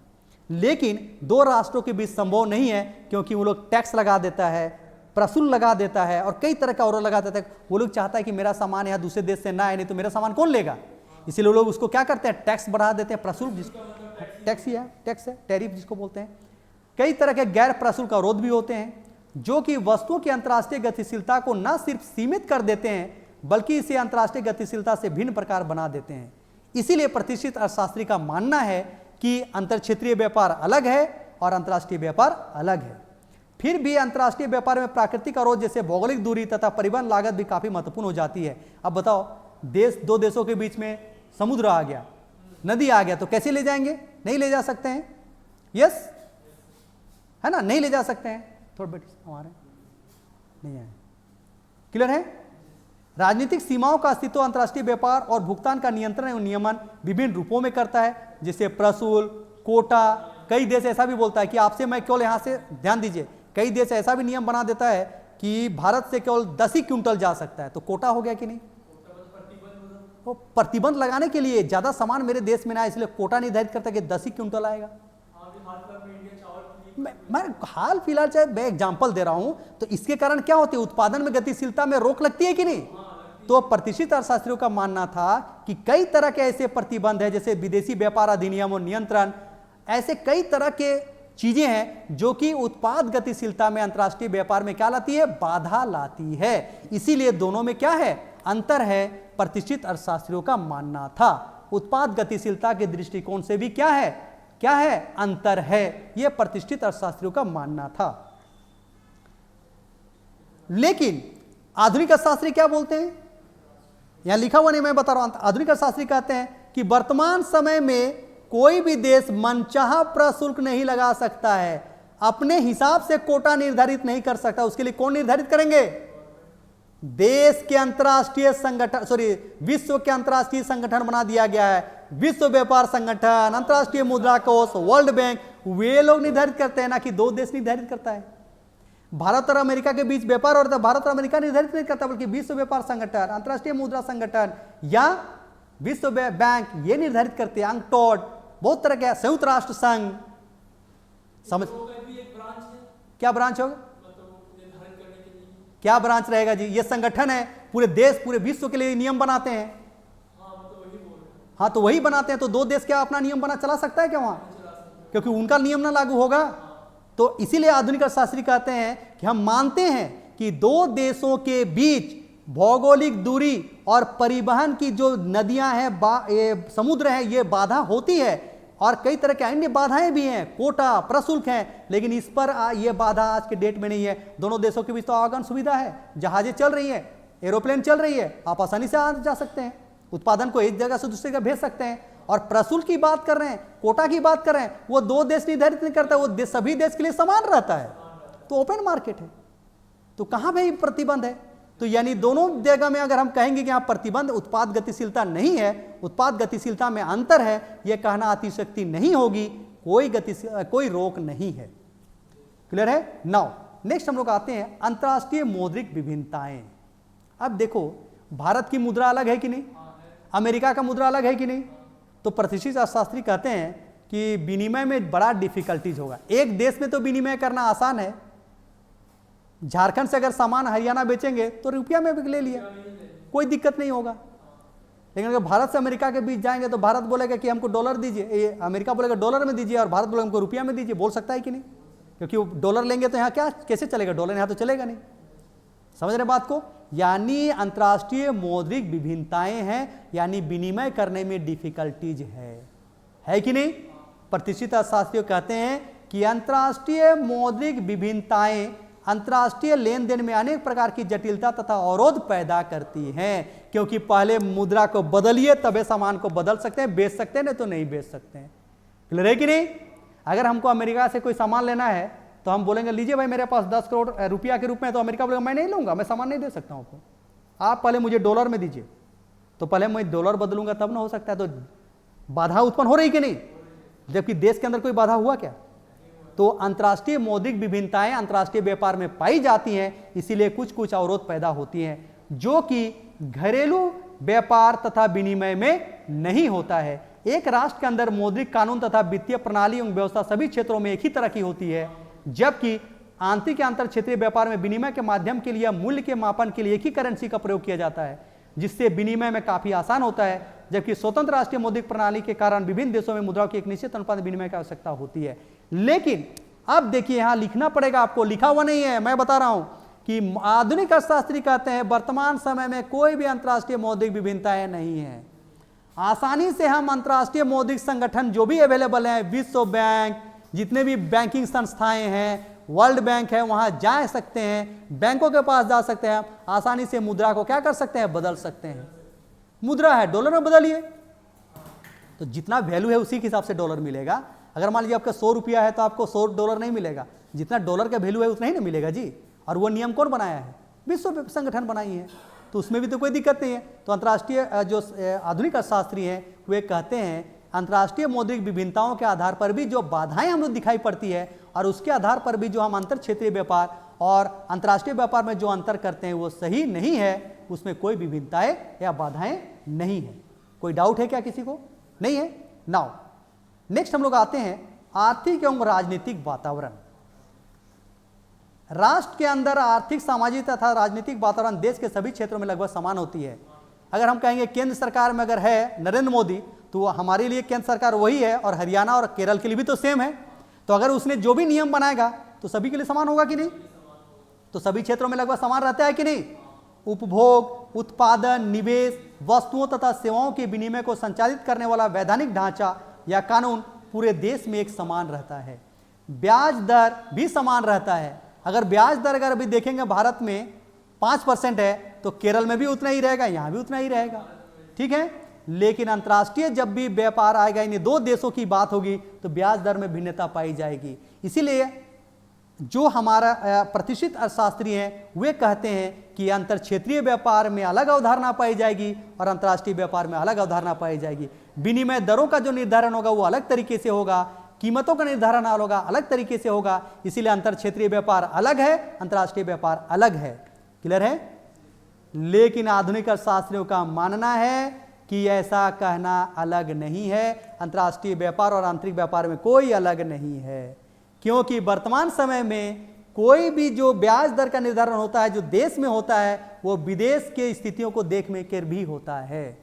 लेकिन 2 राष्ट्रों के बीच संभव नहीं है, क्योंकि वो लोग टैक्स लगा देता है, प्रशुल्क लगा देता है और कई तरह का और लगा देता है। वो लोग चाहता है कि मेरा सामान यहाँ दूसरे देश से ना आए, नहीं तो मेरा सामान कौन लेगा। इसीलिए लोग उसको क्या करते हैं, टैक्स बढ़ा देते हैं, प्रशुल्क, जिसको टैक्स ही है, टैक्स है, टैरिफ जिसको बोलते हैं। कई तरह के गैर प्रशुल्क अवरोध भी होते हैं, जो कि वस्तुओं की अंतर्राष्ट्रीय गतिशीलता को न सिर्फ सीमित कर देते हैं, बल्कि इसे अंतर्राष्ट्रीय गतिशीलता से भिन्न प्रकार बना देते हैं। इसीलिए प्रतिष्ठित अर्थशास्त्री का मानना है कि अंतरक्षेत्रीय व्यापार अलग है और अंतर्राष्ट्रीय व्यापार अलग है। फिर भी अंतर्राष्ट्रीय व्यापार में प्राकृतिक अवरोध जैसे भौगोलिक दूरी तथा परिवहन लागत भी काफी महत्वपूर्ण हो जाती है। अब बताओ, 2 देशों के बीच में समुद्र आ गया, नदी आ गया, तो कैसे ले जाएंगे, नहीं ले जा सकते हैं, यस है ना, नहीं ले जा सकते हैं। थोड़ा बेटे हमारे नहीं आए, क्लियर है। राजनीतिक सीमाओं का अस्तित्व अंतर्राष्ट्रीय व्यापार और भुगतान का नियंत्रण एवं नियमन विभिन्न रूपों में करता है, जैसे प्रशुल्क, कोटा। कई देश ऐसा भी बोलता है कि आपसे मैं केवल यहां से, ध्यान दीजिए, कई देश ऐसा भी नियम बना देता है कि भारत से केवल 10 ही क्विंटल जा सकता है, तो कोटा हो गया कि नहीं। तो प्रतिबंध लगाने के लिए ज्यादा सामान मेरे देश में ना, इसलिए कोटा निर्धारित करता है कि 10 ही क्विंटल आएगा। मैं हाल फिलहाल चाहे मैं एग्जांपल दे रहा हूं, तो इसके कारण क्या होती है, उत्पादन में गतिशीलता में रोक लगती है कि नहीं। तो प्रतिष्ठित अर्थशास्त्रियों का मानना था कि कई तरह के ऐसे प्रतिबंध है, जैसे विदेशी व्यापार अधिनियम और नियंत्रण, ऐसे कई तरह के चीजें हैं जो कि उत्पाद गतिशीलता में, अंतर्राष्ट्रीय व्यापार में क्या लाती है, बाधा लाती है। इसीलिए दोनों में क्या है, अंतर है। प्रतिष्ठित अर्थशास्त्रियों का मानना था उत्पाद गतिशीलता के दृष्टिकोण से भी क्या है, अंतर है। यह प्रतिष्ठित अर्थशास्त्रियों का मानना था। लेकिन आधुनिक अर्थशास्त्री क्या बोलते हैं, यहां लिखा हुआ नहीं, मैं बता रहा हूं। आधुनिक अर्थशास्त्री कहते हैं कि वर्तमान समय में कोई भी देश मनचाहा प्रशुल्क नहीं लगा सकता है, अपने हिसाब से कोटा निर्धारित नहीं कर सकता। उसके लिए कौन निर्धारित करेंगे, देश के अंतरराष्ट्रीय संगठन, विश्व के अंतरराष्ट्रीय संगठन बना दिया गया है। विश्व व्यापार संगठन, अंतरराष्ट्रीय मुद्रा कोष, वर्ल्ड बैंक, वे लोग निर्धारित करते हैं, ना कि 2 देश निर्धारित करता है। भारत और अमेरिका के बीच व्यापार और भारत और अमेरिका निर्धारित नहीं करता, बल्कि विश्व व्यापार संगठन, अंतरराष्ट्रीय मुद्रा संगठन या विश्व बैंक ये निर्धारित करते हैं। अंकटोड, बहुत तरह के, संयुक्त राष्ट्र संघ, समझ क्या ब्रांच होगा, क्या ब्रांच रहेगा जी, ये संगठन है, पूरे देश, पूरे विश्व के लिए नियम बनाते हैं। हाँ, तो वही बनाते हैं, तो 2 देश क्या अपना नियम बना चला सकता है क्या वहां, क्योंकि उनका नियम ना लागू होगा। तो इसीलिए आधुनिक अर्थशास्त्री कहते हैं कि हम मानते हैं कि 2 देशों के बीच भौगोलिक दूरी और परिवहन की जो नदियां हैं, ये समुद्र है, ये बाधा होती है, और कई तरह के अन्य बाधाएं भी हैं, कोटा, प्रशुल्क हैं, लेकिन इस पर ये बाधा आज के डेट में नहीं है। दोनों देशों के बीच तो आवागमन सुविधा है, जहाजें चल रही है, एरोप्लेन चल रही है, आप आसानी से आ जा सकते हैं, उत्पादन को एक जगह से दूसरी जगह भेज सकते हैं। और प्रशुल्क की बात कर रहे हैं, कोटा की बात कर रहे हैं, वो 2 देश निर्धारित नहीं करता, वो सभी देश के लिए समान रहता है, तो ओपन मार्केट है, तो कहां भाई प्रतिबंध है। तो यानी दोनों जगह में अगर हम कहेंगे कि यहां प्रतिबंध, उत्पाद गतिशीलता नहीं है, उत्पाद गतिशीलता में अंतर है, यह कहना अतिशक्ति नहीं होगी, कोई रोक नहीं है। क्लियर है। नाउ नेक्स्ट हम लोग आते हैं अंतरराष्ट्रीय मौद्रिक विभिन्नताएं। अब देखो, भारत की मुद्रा अलग है कि नहीं, अमेरिका का मुद्रा अलग है कि नहीं। तो प्रतिष्ठित अर्थशास्त्री कहते हैं कि विनिमय में बड़ा डिफिकल्टीज होगा। एक देश में तो विनिमय करना आसान है, झारखंड से अगर सामान हरियाणा बेचेंगे तो रुपया में भी ले लिया, कोई दिक्कत नहीं होगा। लेकिन अगर भारत से अमेरिका के बीच जाएंगे तो भारत बोलेगा कि हमको डॉलर दीजिए, ये अमेरिका बोलेगा डॉलर में दीजिए और भारत बोलेगा हमको रुपया में दीजिए। बोल सकता है कि नहीं? क्योंकि वो डॉलर लेंगे तो यहाँ क्या कैसे चलेगा, डॉलर यहाँ तो चलेगा नहीं। समझ रहे बात को? यानी अंतर्राष्ट्रीय मौद्रिक विभिन्नताएं हैं, यानी विनिमय करने में डिफिकल्टीज है कि नहीं? प्रतिष्ठित अर्थशास्त्री कहते हैं कि अंतर्राष्ट्रीय मौद्रिक विभिन्नताएं अंतर्राष्ट्रीय लेन देन में अनेक प्रकार की जटिलता तथा अवरोध पैदा करती हैं, क्योंकि पहले मुद्रा को बदलिए तबे सामान को बदल सकते हैं, बेच सकते हैं, नहीं तो नहीं बेच सकते हैं। क्लियर है कि नहीं? अगर हमको अमेरिका से कोई सामान लेना है तो हम बोलेंगे लीजिए भाई मेरे पास 10 करोड़ रुपया के रूप में, तो अमेरिका बोलेगा मैं नहीं लूंगा, मैं सामान नहीं दे सकता हूं आपको, आप पहले मुझे डॉलर में दीजिए। तो पहले मैं डॉलर बदलूंगा तब ना हो सकता है। तो बाधा उत्पन्न हो रही कि नहीं? जबकि देश के अंदर कोई बाधा हुआ क्या? तो अंतर्राष्ट्रीय मौद्रिक विभिन्नताएं अंतर्राष्ट्रीय व्यापार में पाई जाती हैं, इसीलिए कुछ कुछ अवरोध पैदा होती हैं जो कि घरेलू व्यापार तथा विनिमय में नहीं होता है। एक राष्ट्र के अंदर मौद्रिक कानून तथा वित्तीय प्रणाली एवं व्यवस्था सभी क्षेत्रों में एक ही तरह की होती है, जबकि आंतरिक अंतर क्षेत्रीय व्यापार में विनिमय के माध्यम के लिए मूल्य के मापन के लिए एक ही करेंसी का प्रयोग किया जाता है, जिससे विनिमय में काफी आसान होता है। जबकि स्वतंत्र राष्ट्रीय मौद्रिक प्रणाली के कारण विभिन्न देशों में मुद्राओं की एक निश्चित अनुपात में विनिमय की आवश्यकता होती है। लेकिन अब देखिए यहां लिखना पड़ेगा आपको, लिखा हुआ नहीं है, मैं बता रहा हूं कि आधुनिक अर्थशास्त्री कहते हैं वर्तमान समय में कोई भी अंतर्राष्ट्रीय मौद्रिक विभिन्नताएं नहीं है। आसानी से हम अंतर्राष्ट्रीय मौद्रिक संगठन जो भी अवेलेबल है, विश्व बैंक, जितने भी बैंकिंग संस्थाएं हैं, वर्ल्ड बैंक है, वहां जा सकते हैं, बैंकों के पास जा सकते हैं, आसानी से मुद्रा को क्या कर सकते हैं, बदल सकते हैं। मुद्रा है डॉलर में बदलिए, तो जितना वैल्यू है उसी के हिसाब से डॉलर मिलेगा। अगर मान लीजिए आपका 100 रुपया है तो आपको 100 डॉलर नहीं मिलेगा, जितना डॉलर का वैल्यू है उतना ही ना मिलेगा जी। और वो नियम कौन बनाया है? विश्व संगठन बनाई है, तो उसमें भी तो कोई दिक्कत नहीं है। तो अंतर्राष्ट्रीय जो आधुनिक अर्थशास्त्री हैं वे कहते हैं अंतर्राष्ट्रीय मौद्रिक विभिन्नताओं के आधार पर भी जो बाधाएं हम लोग दिखाई पड़ती है और उसके आधार पर भी जो हम अंतर क्षेत्रीय व्यापार और अंतर्राष्ट्रीय व्यापार में जो अंतर करते हैं वो सही नहीं है, उसमें कोई विभिन्नताएं या बाधाएं नहीं है। कोई डाउट है क्या किसी को? नहीं है। नाउ नेक्स्ट हम लोग आते हैं आर्थिक एवं राजनीतिक वातावरण। राष्ट्र के अंदर आर्थिक, सामाजिक तथा राजनीतिक वातावरण देश के सभी क्षेत्रों में लगभग समान होती है। अगर हम कहेंगे केंद्र सरकार में अगर है नरेंद्र मोदी, तो हमारे लिए केंद्र सरकार वही है और हरियाणा और केरल के लिए भी तो सेम है। तो अगर उसने जो भी नियम बनाएगा तो सभी के लिए समान होगा कि नहीं? तो सभी क्षेत्रों में लगभग समान रहता है कि नहीं? उपभोग, उत्पादन, निवेश, वस्तुओं तथा सेवाओं के विनिमय को संचालित करने वाला वैधानिक ढांचा या कानून पूरे देश में एक समान रहता है। ब्याज दर भी समान रहता है। अगर ब्याज दर अगर अभी देखेंगे भारत में 5% है तो केरल में भी उतना ही रहेगा, यहां भी उतना ही रहेगा, ठीक है। लेकिन अंतर्राष्ट्रीय जब भी व्यापार आएगा, इन दो देशों की बात होगी तो ब्याज दर में भिन्नता पाई जाएगी। इसीलिए जो हमारा प्रतिष्ठित अर्थशास्त्री हैं वे कहते हैं कि अंतर क्षेत्रीय व्यापार में अलग अवधारणा पाई जाएगी और अंतर्राष्ट्रीय व्यापार में अलग अवधारणा पाई जाएगी। विनिमय दरों का जो निर्धारण होगा वो अलग तरीके से होगा, कीमतों का निर्धारण होगा अलग तरीके से होगा। इसीलिए अंतर क्षेत्रीय व्यापार अलग है, अंतर्राष्ट्रीय व्यापार अलग है। क्लियर है? लेकिन आधुनिक अर्थशास्त्रियों का मानना है कि ऐसा कहना अलग नहीं है। अंतर्राष्ट्रीय व्यापार और आंतरिक व्यापार में कोई अलग नहीं है, क्योंकि वर्तमान समय में कोई भी जो ब्याज दर का निर्धारण होता है जो देश में होता है वो विदेश के स्थितियों को देखने के भी होता है।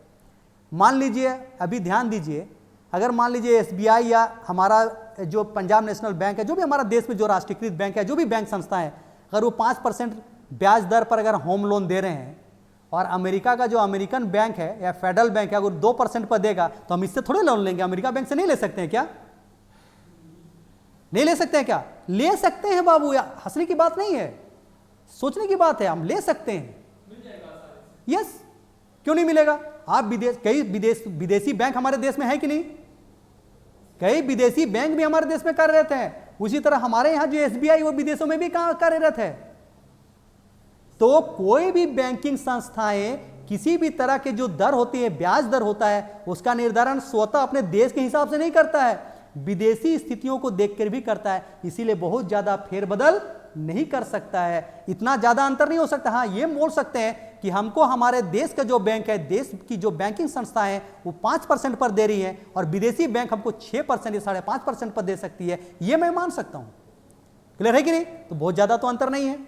मान लीजिए, अभी ध्यान दीजिए, अगर मान लीजिए SBI या हमारा जो पंजाब नेशनल बैंक है, जो भी हमारा देश में जो राष्ट्रीयकृत बैंक है, जो भी बैंक संस्था है, अगर वो 5% ब्याज दर पर अगर होम लोन दे रहे हैं और अमेरिका का जो अमेरिकन बैंक है या फेडरल बैंक है अगर 2% पर देगा तो हम इससे थोड़े लोन लेंगे? अमेरिका बैंक से नहीं ले सकते हैं क्या? नहीं ले सकते हैं क्या? ले सकते हैं बाबू, या हंसने की बात नहीं है, सोचने की बात है। हम ले सकते हैं, यस, क्यों नहीं मिलेगा? आप कई विदेशी बैंक हमारे देश में है कि नहीं? कई विदेशी बैंक भी हमारे देश में कार्यरत हैं। उसी तरह हमारे यहां जो SBI वो विदेशों में भी कार्यरत है। तो कोई भी बैंकिंग संस्थाएं किसी भी तरह के जो दर होती है, ब्याज दर होता है, उसका निर्धारण स्वतः अपने देश के हिसाब से नहीं करता है, विदेशी स्थितियों को देखकर भी करता है। इसीलिए बहुत ज्यादा फेरबदल नहीं कर सकता है, इतना ज्यादा अंतर नहीं हो सकता। हाँ, ये बोल सकते हैं कि हमको हमारे देश का जो बैंक है, देश की जो बैंकिंग संस्थाएं हैं वो 5% पर दे रही है और विदेशी बैंक हमको 6% या 5.5% पर दे सकती है, ये मैं मान सकता हूं। क्लियर है कि नहीं? तो बहुत ज्यादा तो अंतर नहीं है।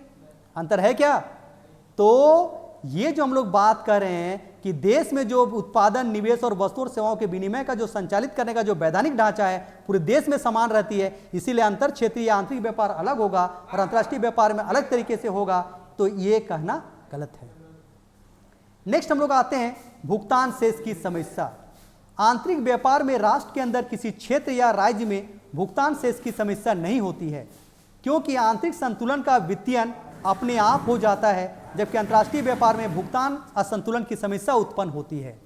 अंतर है क्या? तो ये जो हम लोग बात कर रहे हैं कि देश में जो उत्पादन, निवेश और वस्तु और सेवाओं के विनिमय का जो संचालित करने का जो वैधानिक ढांचा है पूरे देश में समान रहती है, इसीलिए अंतर क्षेत्रीय आंतरिक व्यापार अलग होगा और अंतर्राष्ट्रीय व्यापार में अलग तरीके से होगा, तो ये कहना गलत है। नेक्स्ट हम लोग आते हैं भुगतान शेष की समस्या। आंतरिक व्यापार में राष्ट्र के अंदर किसी क्षेत्र या राज्य में भुगतान शेष की समस्या नहीं होती है, क्योंकि आंतरिक संतुलन का वित्तीयन अपने आप हो जाता है, जबकि अंतर्राष्ट्रीय व्यापार में भुगतान असंतुलन की समस्या उत्पन्न होती है।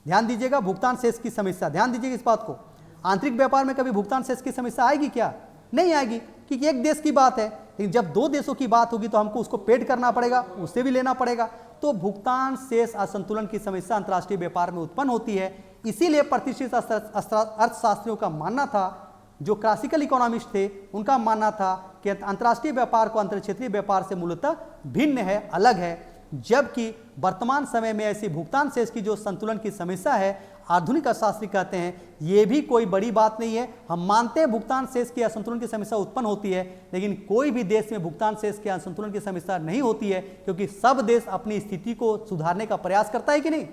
ध्यान दीजिएगा, भुगतान शेष की समस्या, ध्यान दीजिएगा इस बात को। आंतरिक व्यापार में कभी भुगतान शेष की समस्या आएगी क्या? नहीं आएगी, क्योंकि एक देश की बात है, लेकिन जब दो देशों की बात होगी तो हमको उसको पेड करना पड़ेगा, उससे भी लेना पड़ेगा। तो भुगतान शेष असंतुलन की समस्या अंतर्राष्ट्रीय व्यापार में उत्पन्न होती है। इसीलिए प्रतिष्ठित अर्थशास्त्रियों का मानना था, जो क्लासिकल इकोनॉमिस्ट थे, उनका मानना था कि अंतर्राष्ट्रीय व्यापार को अंतर क्षेत्रीय व्यापार से मूलतः भिन्न है, अलग है। जबकि वर्तमान समय में ऐसी भुगतान शेष की जो संतुलन की समस्या है, आधुनिक अर्थशास्त्री कहते हैं ये भी कोई बड़ी बात नहीं है। हम मानते हैं भुगतान शेष की असंतुलन की समस्या उत्पन्न होती है, लेकिन कोई भी देश में भुगतान शेष की असंतुलन की समस्या नहीं होती है, क्योंकि सब देश अपनी स्थिति को सुधारने का प्रयास करता है कि नहीं?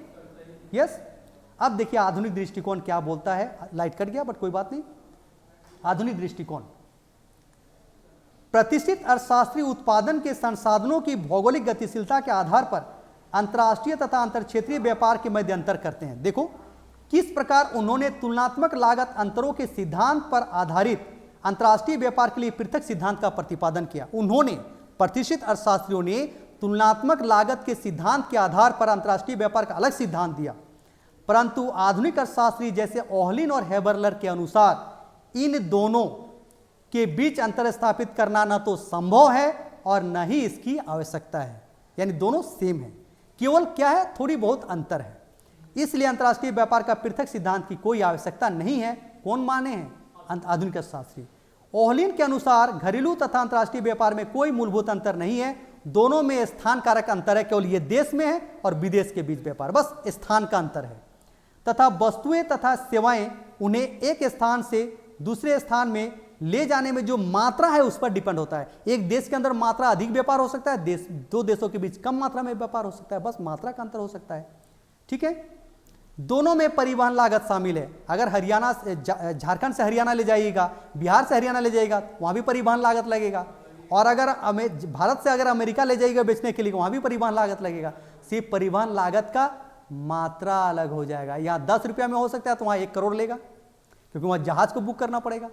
यस। अब देखिए आधुनिक दृष्टिकोण क्या बोलता है। लाइट कट गया बट कोई बात नहीं। आधुनिक दृष्टिकोण, प्रतिष्ठित अर्थशास्त्री उत्पादन के संसाधनों की भौगोलिक गतिशीलता के आधार पर अंतर्राष्ट्रीय तथा अंतर क्षेत्रीय व्यापार के मध्य अंतर करते हैं। देखो किस प्रकार उन्होंने तुलनात्मक लागत अंतरों के सिद्धांत पर आधारित अंतर्राष्ट्रीय व्यापार के लिए पृथक सिद्धांत का प्रतिपादन किया। उन्होंने, प्रतिष्ठित अर्थशास्त्रियों ने तुलनात्मक लागत के सिद्धांत के आधार पर अंतर्राष्ट्रीय व्यापार का अलग सिद्धांत दिया, परंतु आधुनिक अर्थशास्त्री जैसे ओहलिन और हेबरलर के अनुसार इन दोनों के बीच अंतर स्थापित करना न तो संभव है और न ही इसकी आवश्यकता है। यानी दोनों सेम है, केवल क्या है, थोड़ी बहुत अंतर है। इसलिए अंतर्राष्ट्रीय व्यापार का पृथक सिद्धांत की कोई आवश्यकता नहीं है। कौन माने हैं? आधुनिक अर्थशास्त्री। ओहलिन के अनुसार घरेलू तथा अंतर्राष्ट्रीय व्यापार में कोई मूलभूत अंतर नहीं है, दोनों में स्थान कारक अंतर है, केवल ये देश में है और विदेश के बीच व्यापार, बस स्थान का अंतर है। तथा वस्तुएं तथा सेवाएं उन्हें एक स्थान से दूसरे स्थान में ले जाने में जो मात्रा है उस पर डिपेंड होता है। एक देश के अंदर मात्रा अधिक व्यापार हो सकता है, दो देशों के बीच कम मात्रा में व्यापार हो सकता है, बस मात्रा का अंतर हो सकता है। ठीक है। दोनों में परिवहन लागत शामिल है। अगर हरियाणा झारखंड से हरियाणा ले जाइएगा, बिहार से हरियाणा ले जाइएगा, वहां भी परिवहन लागत लगेगा। और अगर भारत से अगर अमेरिका ले जाइएगा बेचने के लिए, वहां भी परिवहन लागत लगेगा। सिर्फ परिवहन लागत का मात्रा अलग हो जाएगा। यहाँ 10 रुपया में हो सकता है तो वहां 1 करोड़ लेगा, क्योंकि वहां जहाज को बुक करना पड़ेगा।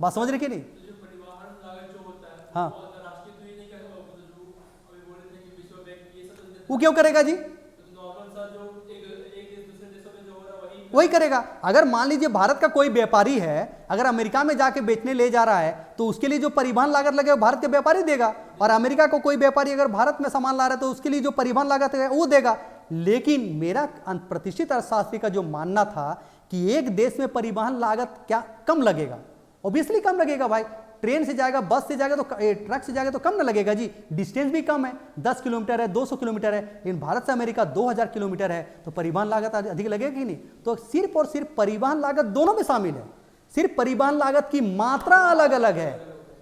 बात समझ रहे कि नहीं? जो परिवहन लागत जो होता है, हाँ, वो अंतर्राष्ट्रीय तो ये नहीं करेगा, वो तो जो अभी बोल रहे थे कि विश्व बैंक ये सब वो क्यों करेगा जी? नॉर्मल सा जो एक देश दूसरे देशों में जो हो रहा है वही करेगा। अगर मान लीजिए भारत का कोई व्यापारी है, अगर अमेरिका में जाके बेचने ले जा रहा है, तो उसके लिए जो परिवहन लागत लगेगा भारत के व्यापारी देगा। और अमेरिका को कोई व्यापारी अगर भारत में सामान ला रहा है तो उसके लिए जो परिवहन लागत है वो देगा। लेकिन मेरा प्रतिष्ठित अर्थशास्त्री का जो मानना था कि एक देश में परिवहन लागत क्या कम लगेगा, ऑब्वियसली कम लगेगा भाई। ट्रेन से जाएगा, बस से जाएगा, तो ट्रक से जाएगा तो कम ना लगेगा जी। डिस्टेंस भी कम है, 10 किलोमीटर है, 200 किलोमीटर है, लेकिन भारत से अमेरिका 2000 किलोमीटर है, तो परिवहन लागत अधिक लगेगी ही नहीं। तो सिर्फ और सिर्फ परिवहन लागत दोनों में शामिल है, सिर्फ परिवहन लागत की मात्रा अलग अलग है।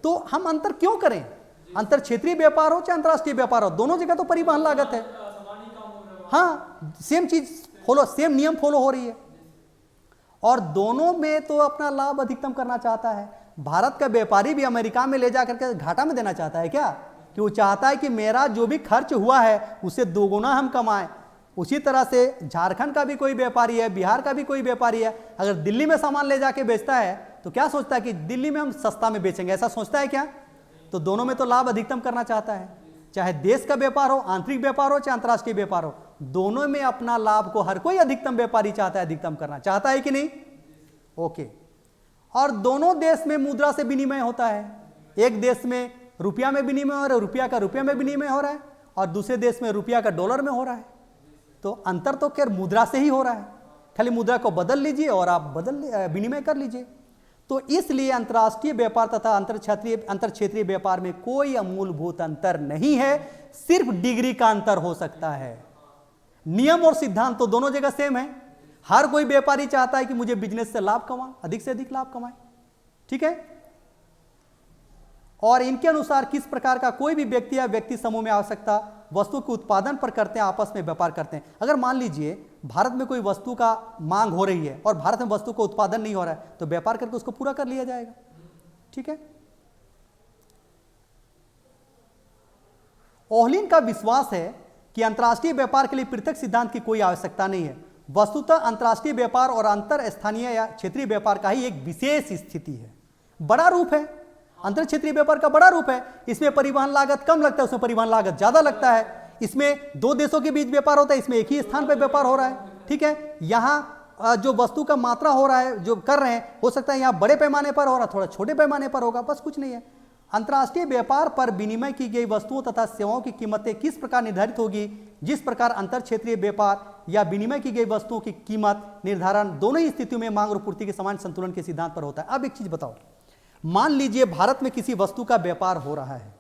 तो हम अंतर क्यों करें? अंतर क्षेत्रीय व्यापार हो चाहे अंतर्राष्ट्रीय व्यापार हो, दोनों जगह तो परिवहन लागत है। हाँ, सेम चीज फॉलो, सेम नियम फॉलो हो रही है, और दोनों में तो अपना लाभ अधिकतम करना चाहता है। भारत का व्यापारी भी अमेरिका में ले जाकर के घाटा में देना चाहता है क्या? कि वो चाहता है कि मेरा जो भी खर्च हुआ है उससे दोगुना हम कमाएं। उसी तरह से झारखंड का भी कोई व्यापारी है, बिहार का भी कोई व्यापारी है, अगर दिल्ली में सामान ले जाके बेचता है तो क्या सोचता है कि दिल्ली में हम सस्ता में बेचेंगे, ऐसा सोचता है क्या? तो दोनों में तो लाभ अधिकतम करना चाहता है। चाहे देश का व्यापार हो, आंतरिक व्यापार हो, चाहे अंतर्राष्ट्रीय व्यापार हो, दोनों में अपना लाभ को हर कोई अधिकतम व्यापारी चाहता है, अधिकतम करना चाहता है कि नहीं? ओके। और दोनों देश में मुद्रा से विनिमय होता है। एक देश में रुपया में विनिमय हो रहा है, रुपया का रुपया में विनिमय हो रहा है, और दूसरे देश में रुपया का डॉलर में हो रहा है। तो अंतर तो खैर मुद्रा से ही हो रहा है, खाली मुद्रा को बदल लीजिए और आप विनिमय कर लीजिए। तो इसलिए अंतर्राष्ट्रीय व्यापार तथा अंतर क्षेत्रीय व्यापार में कोई मूलभूत अंतर नहीं है, सिर्फ डिग्री का अंतर हो सकता है। नियम और सिद्धांत तो दोनों जगह सेम है। हर कोई व्यापारी चाहता है कि मुझे बिजनेस से लाभ कमाए, अधिक से अधिक लाभ कमाए, ठीक है। और इनके अनुसार किस प्रकार का कोई भी व्यक्ति या व्यक्ति समूह में आवश्यकता वस्तु के उत्पादन पर करते हैं, आपस में व्यापार करते हैं। अगर मान लीजिए भारत में कोई वस्तु का मांग हो रही है और भारत में वस्तु का उत्पादन नहीं हो रहा है, तो व्यापार करके उसको पूरा कर लिया जाएगा। ठीक है। ओहलिन का विश्वास है कि अंतर्राष्ट्रीय व्यापार के लिए पृथक सिद्धांत की कोई आवश्यकता नहीं है। वस्तुतः अंतर्राष्ट्रीय व्यापार और अंतर स्थानीय या क्षेत्रीय व्यापार का ही एक विशेष स्थिति है, बड़ा रूप है। अंतर क्षेत्रीय व्यापार का बड़ा रूप है। इसमें परिवहन लागत कम लगता है, उसमें परिवहन लागत ज्यादा लगता है। इसमें दो देशों के बीच व्यापार होता है, इसमें एक ही स्थान पर व्यापार हो रहा है। ठीक है। यहाँ जो वस्तु का मात्रा हो रहा है, जो कर रहे हैं, हो सकता है यहाँ बड़े पैमाने पर हो रहा, थोड़ा छोटे पैमाने पर होगा, बस कुछ नहीं है। अंतर्राष्ट्रीय व्यापार पर विनिमय की गई वस्तुओं तथा सेवाओं की कीमतें किस प्रकार निर्धारित होगी, जिस प्रकार अंतर क्षेत्रीय व्यापार या विनिमय की गई वस्तुओं की कीमत निर्धारण दोनों ही स्थितियों में मांग और पूर्ति के समान संतुलन के सिद्धांत पर होता है। अब एक चीज बताओ, मान लीजिए भारत में किसी वस्तु का व्यापार हो रहा है,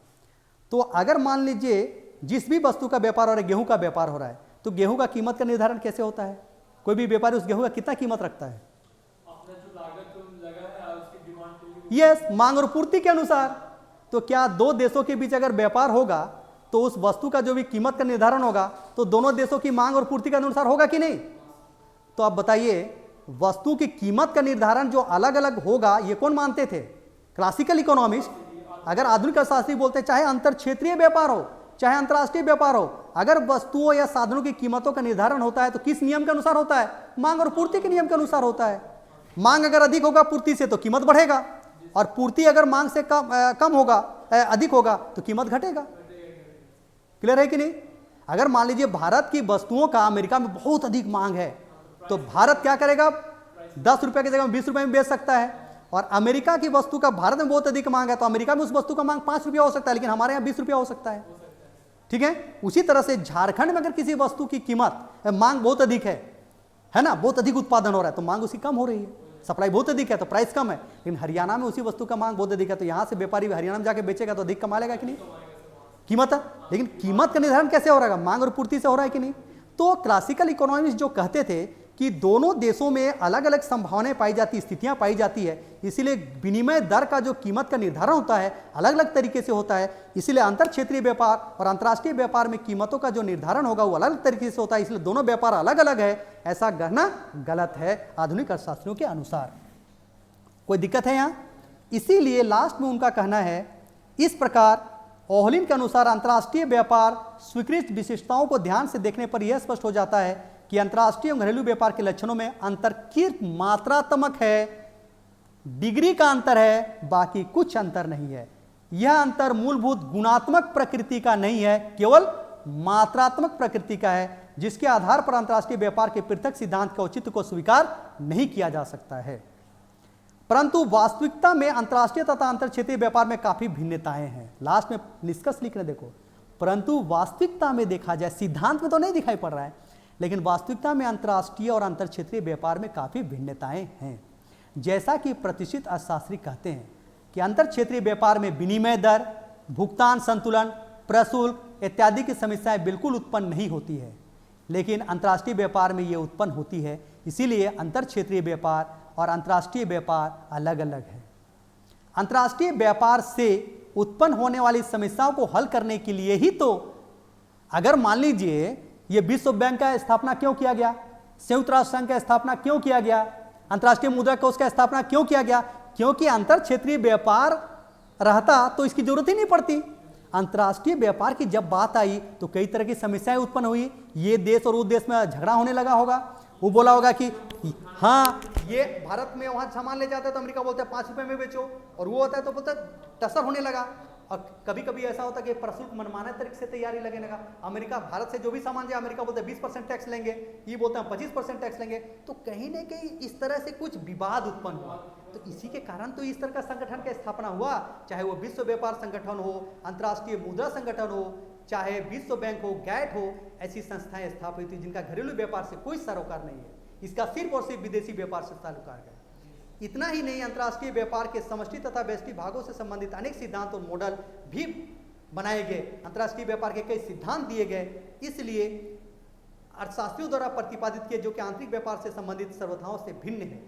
तो अगर मान लीजिए जिस भी वस्तु का व्यापार हो रहा है, गेहूं का व्यापार हो रहा है, तो गेहूं का कीमत का निर्धारण कैसे होता है? कोई भी व्यापारी उस गेहूं का कितना कीमत रखता है? अपने जो लागत लगा है उसकी डिमांड के लिए। यस, मांग और पूर्ति के अनुसार। तो क्या दो देशों के बीच अगर व्यापार होगा तो उस वस्तु का जो भी कीमत का निर्धारण होगा तो दोनों देशों की मांग और पूर्ति के अनुसार होगा कि नहीं? तो आप बताइए, वस्तु की कीमत का निर्धारण जो अलग अलग होगा, ये कौन मानते थे? Classical economist. अगर आधुनिक अर्थशास्त्री बोलते हैं चाहे अंतर क्षेत्रीय व्यापार हो चाहे अंतर्राष्ट्रीय व्यापार हो, अगर वस्तुओं या साधनों की कीमतों का निर्धारण होता है तो किस नियम के अनुसार होता है? मांग और पूर्ति के नियम के अनुसार होता है। मांग अगर अधिक होगा पूर्ति से तो कीमत बढ़ेगा, और पूर्ति अगर मांग से कम होगा, अधिक होगा, तो कीमत घटेगा। क्लियर है कि नहीं? अगर मान लीजिए भारत की वस्तुओं का अमेरिका में बहुत अधिक मांग है, तो भारत क्या करेगा? 10 रुपए की जगह में 20 रुपए में बेच सकता है। और अमेरिका की वस्तु का भारत में बहुत अधिक मांग है, तो अमेरिका में उस वस्तु का मांग 5 रुपया हो सकता है, लेकिन हमारे यहाँ 20 रुपया हो सकता है। ठीक है। उसी तरह से झारखंड में अगर किसी वस्तु की कीमत मांग बहुत अधिक है ना, बहुत अधिक उत्पादन हो रहा है, तो मांग उसकी कम हो रही है, सप्लाई बहुत अधिक है तो प्राइस कम है। लेकिन हरियाणा में उसी वस्तु का मांग बहुत अधिक है, तो यहाँ से व्यापारी हरियाणा में जाके बेचेगा तो अधिक कमा लेगा कि नहीं? कीमत है, लेकिन कीमत का निर्धारण कैसे हो रहा है? मांग और पूर्ति से हो रहा है कि नहीं? तो क्लासिकल इकोनॉमिस्ट जो कहते थे कि दोनों देशों में अलग अलग संभावनाएं पाई जाती, स्थितियां पाई जाती है, इसीलिए विनिमय दर का जो कीमत का निर्धारण होता है अलग अलग तरीके से होता है। इसीलिए अंतर क्षेत्रीय व्यापार और अंतर्राष्ट्रीय व्यापार में कीमतों का जो निर्धारण होगा वो अलग अलग तरीके से होता है, इसलिए दोनों व्यापार अलग अलग है, ऐसा कहना गलत है आधुनिक अर्थशास्त्रियों के अनुसार। कोई दिक्कत है यहाँ? इसीलिए लास्ट में उनका कहना है, इस प्रकार ओहलिन के अनुसार अंतर्राष्ट्रीय व्यापार स्वीकृत विशेषताओं को ध्यान से देखने पर यह स्पष्ट हो जाता है कि अंतर्राष्ट्रीय और घरेलू व्यापार के लक्षणों में अंतर सिर्फ मात्रात्मक है, डिग्री का अंतर है, बाकी कुछ अंतर नहीं है। यह अंतर मूलभूत गुणात्मक प्रकृति का नहीं है, केवल मात्रात्मक प्रकृति का है, जिसके आधार पर अंतर्राष्ट्रीय व्यापार के पृथक सिद्धांत के औचित्य को स्वीकार नहीं किया जा सकता है। परंतु वास्तविकता में अंतर्राष्ट्रीय तथा अंतर क्षेत्रीय व्यापार में काफी भिन्नताएं हैं। लास्ट में निष्कर्ष लिखने देखो, परंतु वास्तविकता में देखा जाए, सिद्धांत में तो नहीं दिखाई पड़ रहा है, लेकिन वास्तविकता में अंतर्राष्ट्रीय और अंतर क्षेत्रीय व्यापार में काफी भिन्नताएं हैं। जैसा कि प्रतिष्ठित अर्थशास्त्री कहते हैं कि अंतर क्षेत्रीय व्यापार में विनिमय दर, भुगतान संतुलन, प्रशुल्क इत्यादि की समस्याएं बिल्कुल उत्पन्न नहीं होती है, लेकिन अंतर्राष्ट्रीय व्यापार में ये उत्पन्न होती है। इसीलिए अंतर क्षेत्रीय व्यापार और अंतर्राष्ट्रीय व्यापार अलग अलग है। अंतर्राष्ट्रीय व्यापार से उत्पन्न होने वाली समस्याओं को हल करने के लिए ही तो, अगर मान लीजिए ये विश्व बैंक का स्थापना क्यों किया गया, संयुक्त राष्ट्र संघ का स्थापना क्यों किया गया, अंतर्राष्ट्रीय मुद्रा कोष का स्थापना क्यों किया गया? क्योंकि अंतर क्षेत्रीय व्यापार रहता तो इसकी जरूरत ही नहीं पड़ती। अंतर्राष्ट्रीय व्यापार की जब बात आई तो कई तरह की समस्याएं उत्पन्न हुई। ये देश और उस देश में झगड़ा होने लगा होगा, वो बोला होगा कि हाँ ये भारत में वहां सामान ले जाता है तो अमेरिका बोलता है 5 रुपए में बेचो, और वो होता है तो बोलता टसर होने लगा। और कभी कभी ऐसा होता है कि प्रशुल्क मनमाने तरीके से तैयारी लगने लगा। अमेरिका भारत से जो भी सामान जाए अमेरिका बोलते हैं 20% टैक्स लेंगे, ये बोलते हैं 25% टैक्स लेंगे। तो कहीं ना कहीं इस तरह से कुछ विवाद उत्पन्न हुआ। तो इसी के कारण तो इस तरह का संगठन का स्थापना हुआ, चाहे वो विश्व व्यापार संगठन हो, अंतर्राष्ट्रीय मुद्रा संगठन हो, चाहे विश्व बैंक हो, गैट हो, ऐसी संस्थाएं स्थापित हुई जिनका घरेलू व्यापार से कोई सरोकार नहीं है, इसका सिर्फ और सिर्फ विदेशी व्यापार से ताल्लुक है। इतना ही नहीं, अंतर्राष्ट्रीय व्यापार के समष्टि तथा व्यष्टि भागों से संबंधित अनेक सिद्धांत और मॉडल भी बनाए गए। अंतर्राष्ट्रीय व्यापार के कई सिद्धांत दिए गए, इसलिए अर्थशास्त्रियों द्वारा प्रतिपादित किए जो कि आंतरिक व्यापार से संबंधित सर्वथाओं से भिन्न है।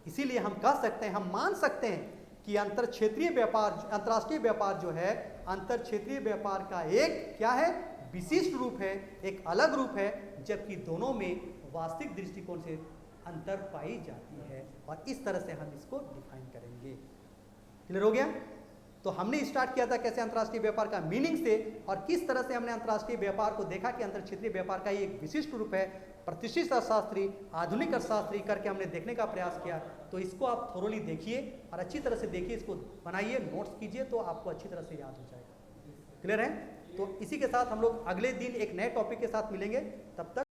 इसीलिए हम कह सकते हैं, हम मान सकते हैं कि अंतर क्षेत्रीय व्यापार, अंतर्राष्ट्रीय व्यापार जो है अंतर क्षेत्रीय व्यापार का एक क्या है, विशिष्ट रूप है, एक अलग रूप है, जबकि दोनों में वास्तविक दृष्टिकोण से अंतर पाई जाती है। और इस तरह से हम इसको डिफाइन करेंगे। क्लियर हो गया? तो हमने स्टार्ट किया था कैसे अंतर्राष्ट्रीय व्यापार का मीनिंग से, और किस तरह से हमने अंतर्राष्ट्रीय व्यापार को देखा कि अंतर क्षेत्रीय व्यापार का ही एक विशिष्ट रूप है, प्रतिष्ठित अर्थशास्त्री, आधुनिक अर्थशास्त्री करके हमने देखने का प्रयास किया। तो इसको आप थोरोली देखिए और अच्छी तरह से देखिए, इसको बनाइए, नोट्स कीजिए, तो आपको अच्छी तरह से याद हो जाएगा। क्लियर है? तो इसी के साथ हम लोग अगले दिन एक नए टॉपिक के साथ मिलेंगे। तब तक